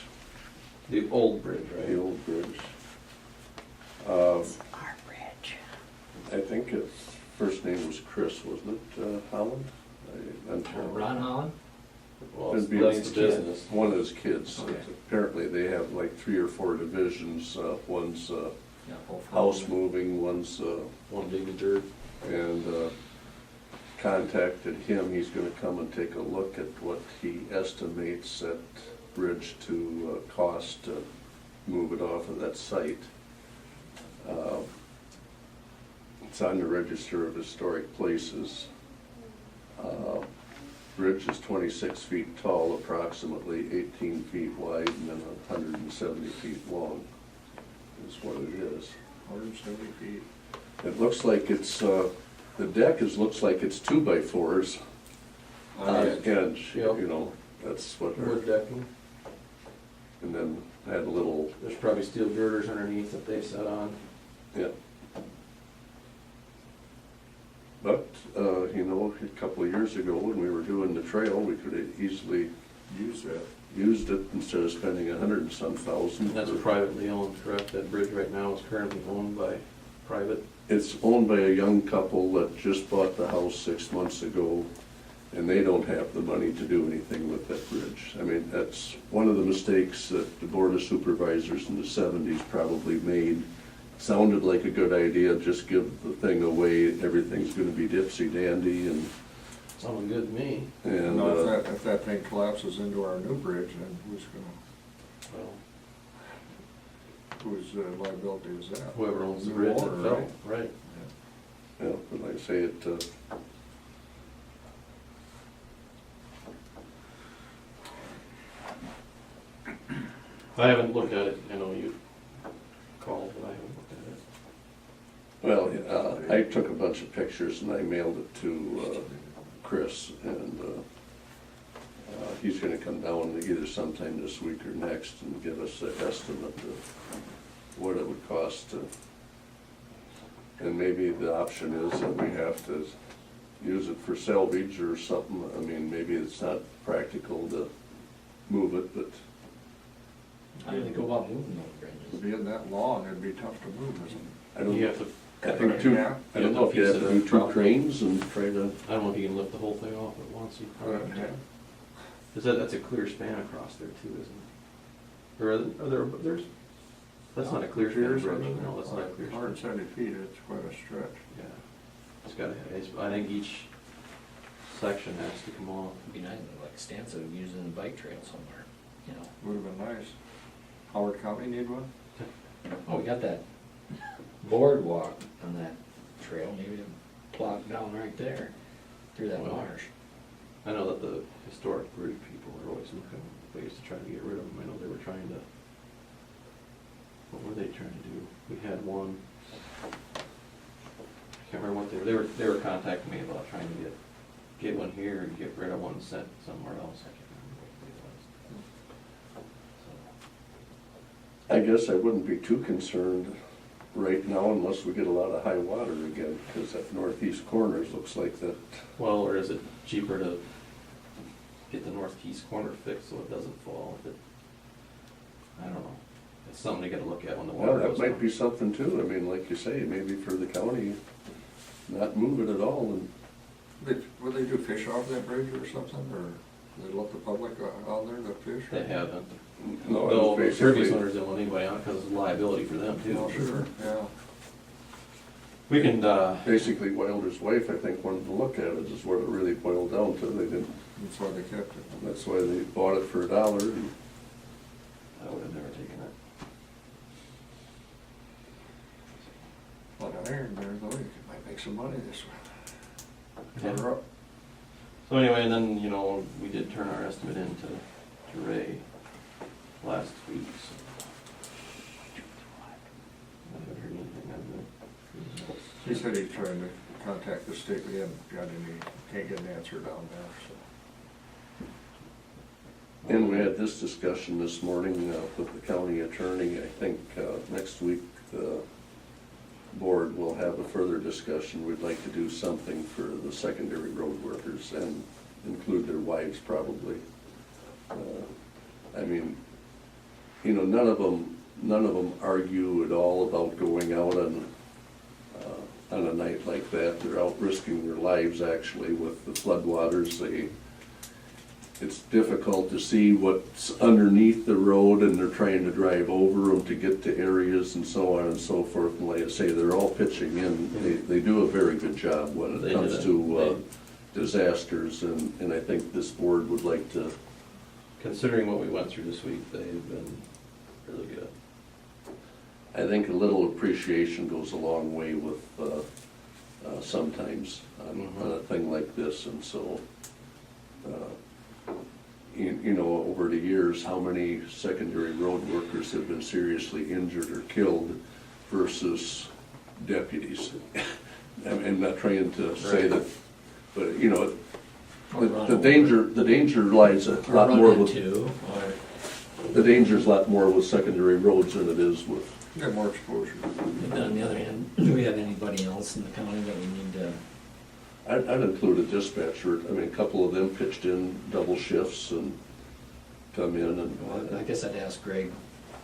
the old bridge, the right? old bridge. Our bridge. I think its first name was Chris, wasn't it, Holland? I'm terrible. Ron Holland? Well, Been It'd be Blaine's business. one of his kids. Okay. Apparently, they have like 3 or 4 divisions. One's Yeah, both of house them. moving, one's, One digging dirt. and contacted him. He's gonna come and take a look at what he estimates that bridge to cost to move it off of that site. It's on the Register of Historic Places. Bridge is 26 feet tall, approximately 18 feet wide, and then 170 feet long, is what it is. 170 feet. It looks like it's, the deck looks like it's 2x4s. And, Yep. you know, that's what, Wood decking. and then had a little, There's probably steel girders underneath that they set on. yeah. But, you know, a couple of years ago, when we were doing the trail, we could have easily Use that. used it instead of spending $100 and some thousand. That's privately owned, correct? That bridge right now is currently owned by private. It's owned by a young couple that just bought the house 6 months ago, and they don't have the money to do anything with that bridge. I mean, that's one of the mistakes that the Board of Supervisors in the 70s probably made. Sounded like a good idea, just give the thing away, everything's gonna be dipsy dandy and, Sounded good to me. and, Now, if that thing collapses into our new bridge, then Well, whose liability is that? whoever owns the The bridge that owner, fell, right? right? yeah, but like I say, it, I haven't looked at it, I know you called, but I haven't looked at it. well, I took a bunch of pictures and I mailed it to Chris, and he's gonna come down either sometime this week or next and give us an estimate of what it would cost to, and maybe the option is that we have to use it for salvage or something. I mean, maybe it's not practical to move it, but How do they go about moving those bridges? Being that long, it'd be tough to move, isn't it? I don't, You have to, I think two, Yeah. I don't know if you have to do 2 cranes and try to, I don't know if you can lift the whole thing off at once. You probably Okay. can. Is that's a clear span across there too, isn't it? Or are there, there's, that's not a clear span bridge, no, that's not a clear span. 170 feet, it's quite a stretch. Yeah, it's gotta, I think each section has to come off. It'd be nice, like Stanza would use it in a bike trail somewhere, you know. Would've been nice. Howard County need one? Oh, we got that boardwalk on that trail, maybe to plop down right there through that Well, marsh. I know that the historic bridge people are always looking for ways to try to get rid of them. I know they were trying to, what were they trying to do? We had one, I can't remember what they were contacting me about trying to get one here and get rid of one sent somewhere else. I can't remember what it was. I guess I wouldn't be too concerned right now unless we get a lot of high water again, because that northeast corners looks like that. Well, or is it cheaper to get the northeast corner fixed so it doesn't fall? If it, I don't know. It's something to get a look at when the water Well, goes that down. might be something too. I mean, like you say, maybe for the county, not move it at all and, Would they do fish off that bridge or something, or they let the public out there to fish? They haven't. no, No, it was the previous basically, owners didn't want anybody on because it's liability for them too. Oh, sure, yeah. We can, basically Wilder's wife, I think, wanted to look at it, is what it really boiled down to. They didn't, That's why they kept it. that's why they bought it for $1 and I would have never taken it. Lot of iron there, though, you might make some money this way. Yeah. Or up. So anyway, and then, you know, we did turn our estimate in to Ray last week, so. I haven't heard anything on the results. He said he's trying to contact the state, but he hasn't got any, can't get an answer down there, so. And we had this discussion this morning with the county attorney. I think next week the board will have a further discussion. We'd like to do something for the secondary road workers and include their wives probably. I mean, you know, none of them argue at all about going out on a night like that. They're out risking their lives actually with the floodwaters. it's difficult to see what's underneath the road, and they're trying to drive over them to get to areas and so on and so forth. And like I say, they're all pitching in. They do a very good job when They it comes did to disasters, and I think this board would like to. Considering what we went through this week, they've been really good. I think a little appreciation goes a long way with, sometimes on a thing like this, and so, you know, over the years, how many secondary road workers have been seriously injured or killed versus deputies? I'm not trying to say that, but, you know, the danger lies a lot more with, the danger's a lot more with secondary roads than it is with. Got more exposure. And then on the other hand, do we have anybody else in the county that we need to? I'd include a dispatcher. I mean, a couple of them pitched in double shifts and come in and. Well, I guess I'd ask Greg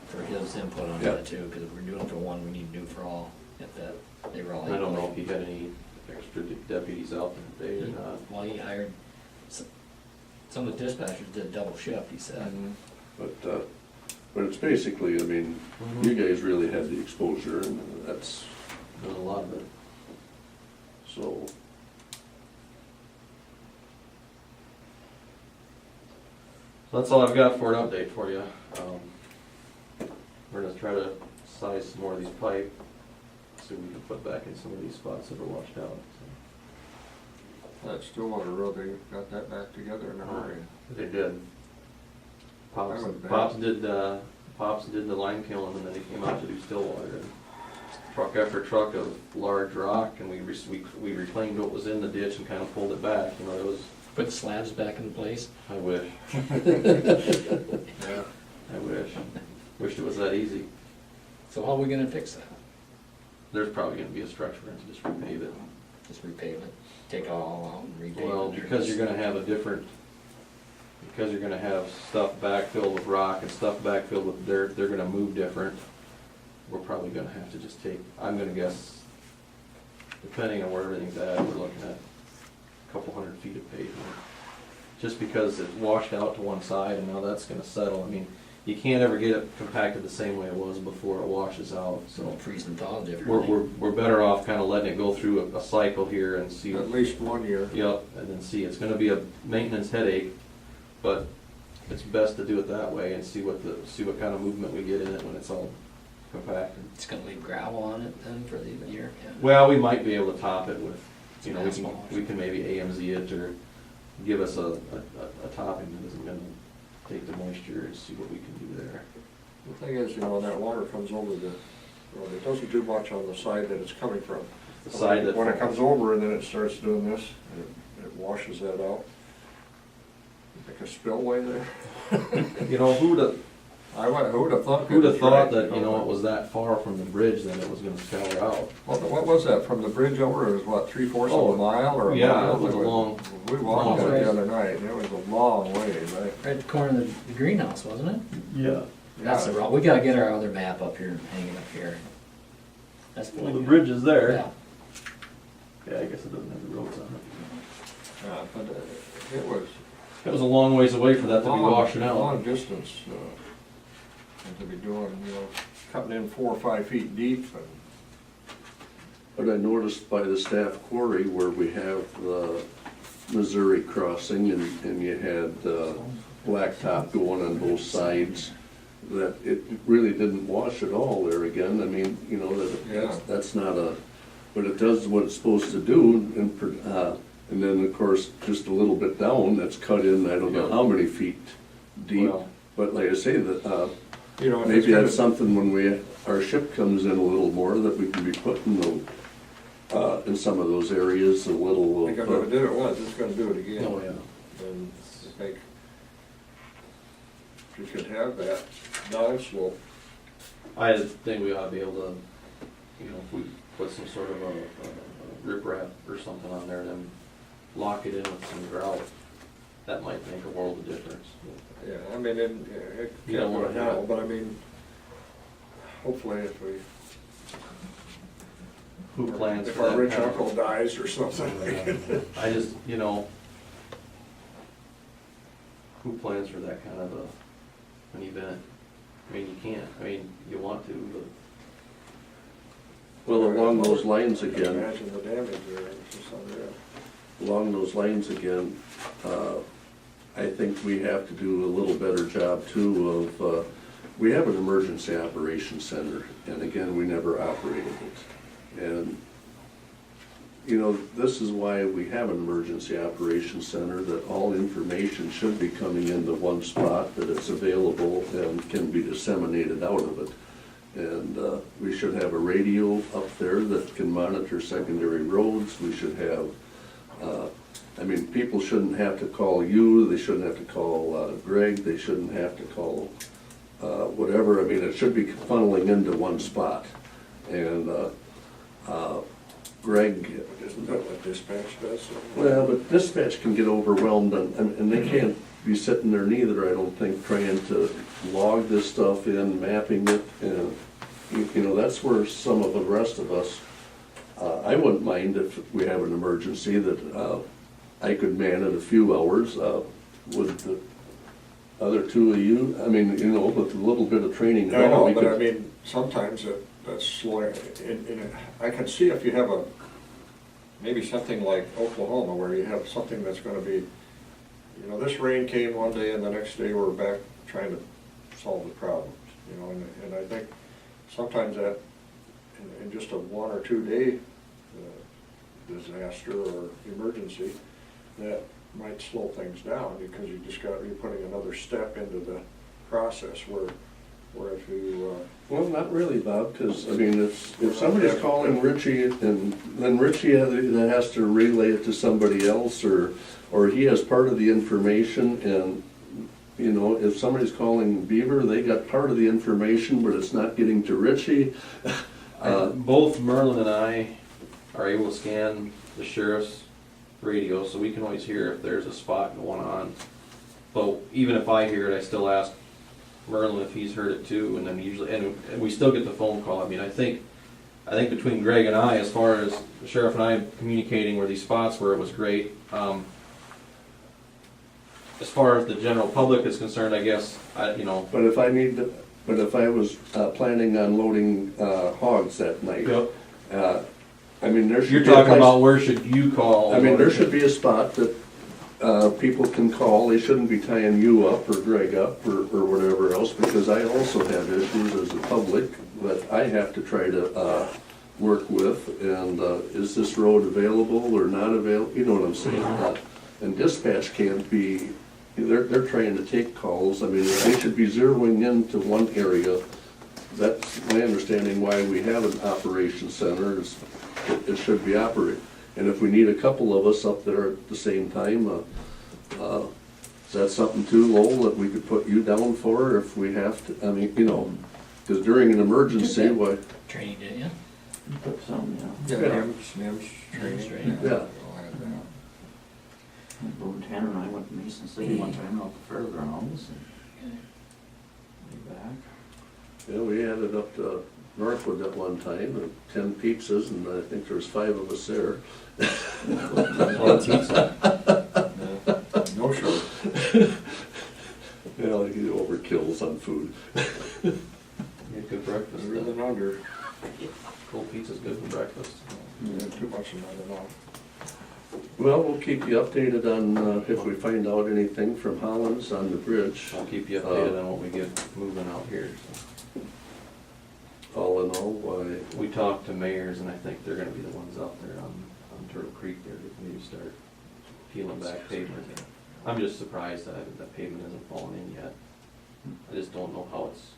for his input on Yeah. that too, because if we're doing it for one, we need to do for all, if that, they were all. I don't know if you had any extra deputies out there today or not. Well, he hired, some of the dispatchers did double shift, he said. But it's basically, I mean, you guys really had the exposure, and that's, Done a lot of it. so. So that's all I've got for an update for you. We're gonna try to size some more of these pipe, see if we can put back in some of these spots that are washed out. That Stillwater Road, they got that back together in a hurry. They did. Pops, That was bad. Pops did the lime kiln, and then he came out to do Stillwater. And truck after truck of large rock, and we reclaimed what was in the ditch and kind of pulled it back. You know, it was. Put the slabs back in place. I wish. Yeah. I wish. Wished it was that easy. So how are we gonna fix that? There's probably gonna be a stretch for it to just repave it. Just repave it, take it all out and repave it? Well, because you're gonna have because you're gonna have stuff backfilled with rock and stuff backfilled with dirt, they're gonna move different. We're probably gonna have to just I'm gonna guess, depending on where everything's at, we're looking at a couple 100 feet of pavement. Just because it's washed out to one side and now that's gonna settle. I mean, you can't ever get it compacted the same way it was before it washes out, so. Freeze and thaw differently. We're better off kind of letting it go through a cycle here and see. At least 1 year. Yep, and then see, it's gonna be a maintenance headache, but it's best to do it that way and see what kind of movement we get in it when it's all compacted. It's gonna leave gravel on it then for the year? Yeah. Well, we might be able to top it with, you know, Some asphalt. we can maybe AMZ it or give us a topping that isn't gonna take the moisture and see what we can do there. The thing is, you know, when that water comes over the road, it doesn't do much on the side that it's coming from. The side that. When it comes over and then it starts doing this, it washes that out. Like a spillway there. You know, who'd have thought? that, you know, it was that far from the bridge that it was gonna scour out? What was that, from the bridge over, it was what, 3/4 of a mile or a Yeah, mile? it was a long. We walked it the other night, and it was a long way, right? Right at the corner of the greenhouse, wasn't it? Yeah. That's the road. We gotta get our other map up here, hanging up here. That's Well, the bridge is Yeah. there. Yeah, I guess it doesn't have the roads on it. But it was It was a long ways away for that to be long, washing out. long distance, and to be doing, you know, cutting in 4 or 5 feet deep, and But I noticed by the staff quarry where we have the Missouri crossing and you had blacktop going on both sides, that it really didn't wash at all there again. I mean, you know, Yeah. that's not but it does what it's supposed to do, and then, of course, just a little bit down, that's cut in, I don't know how many feet deep. Well- But like I say, that, you know, maybe that's something when our ship comes in a little more, that we can be putting in some of those areas, a little. because if it did it once, it's gonna do it again. Oh, yeah. And I think if you could have that down slope. I think we ought to be able to, you know, if we put some sort of a riprap or something on there, then lock it in with some grout, that might make a world of difference. Yeah, I mean, it You don't can't wanna go have now, it. but I mean, hopefully if Who plans if for our that rich kind of- uncle dies or something. I just, you know, who plans for that kind of an event? I mean, you can't, I mean, you want to, but Well, along those lines again, Imagine the damage there, it's just unreal. along those lines again, I think we have to do a little better job too of, we have an emergency operations center, and again, we never operated it. And, you know, this is why we have an emergency operations center, that all information should be coming into one spot, that it's available and can be disseminated out of it. And we should have a radio up there that can monitor secondary roads. We should have, I mean, people shouldn't have to call you, they shouldn't have to call Greg, they shouldn't have to call whatever. I mean, it should be funneling into one spot. And Greg, Isn't that what dispatch does? well, but dispatch can get overwhelmed, and they can't be sitting there neither, I don't think, trying to log this stuff in, mapping it, and, you know, that's where some of the rest of us, I wouldn't mind if we have an emergency that I could man it a few hours. Would the other two of you, I mean, you know, with a little bit of training. I know, we but I could- mean, sometimes that's slow, I can see if you have maybe something like Oklahoma, where you have something that's gonna be, you know, this rain came one day and the next day we're back trying to solve the problems, you know, and I think sometimes that, in just a 1 or 2 day disaster or emergency, that might slow things down, because you're putting another step into the process, where if you, Well, not really, Bob, because, I mean, if somebody's calling Richie, and then Richie either has to relay it to somebody else, or he has part of the information, and, you know, if somebody's calling Beaver, they got part of the information, but it's not getting to Richie. both Merlin and I are able to scan the sheriff's radio, so we can always hear if there's a spot going on. But even if I hear it, I still ask Merlin if he's heard it too, and then usually, and we still get the phone call. I mean, I think between Greg and I, as far as the sheriff and I communicating where these spots were, it was great. As far as the general public is concerned, I guess, you know. But if I was planning on loading hogs that night, Yep. I mean, there should You're be a talking place- about where should you call? I mean, there should be a spot that people can call. They shouldn't be tying you up or Greg up or whatever else, because I also have issues as a public that I have to try to work with. And is this road available or not available? You know what I'm saying? And dispatch can't be, they're trying to take calls. I mean, they should be zeroing into one area. That's my understanding why we have an operations center, is it should be operated. And if we need a couple of us up there at the same time, is that something too, Lowell, that we could put you down for if we have to? I mean, you know, because during an emergency, what? Training, didn't you? Put some, yeah, Yeah. NIMS training. training. Yeah. I'll add that. Boone Tanner and I went to Mason City one time out the fairgrounds and be back. Yeah, we added up to Northwood at one time, and 10 pizzas, and I think there was 5 of us there. No show. You know, he overkills on food. Get good breakfast. Under than under. Cold pizza's good for breakfast. Yeah, too much of that at all. Well, we'll keep you updated on if we find out anything from Hollins on the bridge. I'll keep you updated on what we get moving out here. All in all, why? We talked to mayors, and I think they're gonna be the ones out there on Turtle Creek there to maybe start peeling back pavement. I'm just surprised that that pavement hasn't fallen in yet. I just don't know how it's,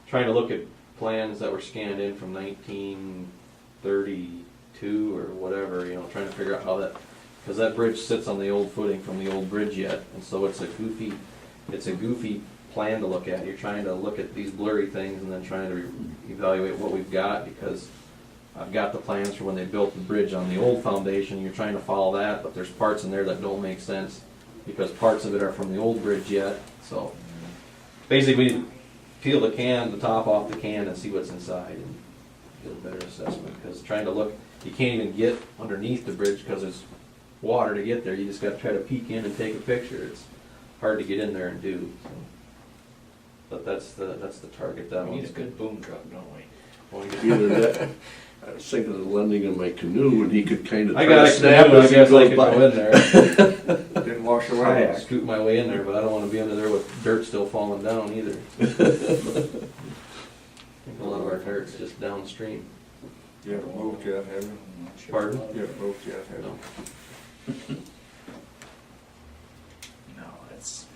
trying to look at plans that were scanned in from 1932 or whatever, you know, trying to figure out how that, because that bridge sits on the old footing from the old bridge yet, and so it's a goofy plan to look at. You're trying to look at these blurry things and then trying to evaluate what we've got, because I've got the plans for when they built the bridge on the old foundation. You're trying to follow that, but there's parts in there that don't make sense because parts of it are from the old bridge yet. So basically, peel the top off the can and see what's inside and get a better assessment, because trying to look, you can't even get underneath the bridge because there's water to get there. You just got to try to peek in and take a picture. hard to get in there and do, so. But that's the target, that We need a one's good boom truck, don't we? Either that, I was thinking of lending him my canoe and he could kind of. I got a canoe, I guess I could go in there. Didn't wash away. I'll scoot my way in there, but I don't wanna be under there with dirt still falling down either. I think a lot of our dirt's just downstream. You haven't moved yet, have you? Pardon? You haven't moved yet, have you? No. No, it's,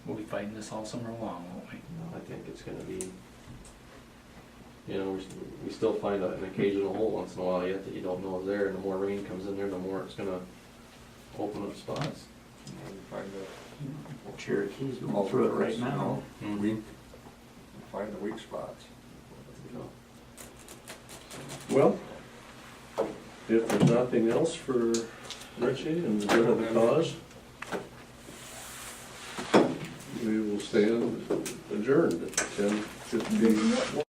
we'll be fighting this all summer long, won't we? No, I think it's gonna be, you know, we still find an occasional hole once in a while yet that you don't know is there, and the more rain comes in there, the more it's gonna open up spots. Find Cherokee's going through it right now. find the weak spots. Well, if there's nothing else for Richie and the good of the cause, we will stand adjourned at 10:50.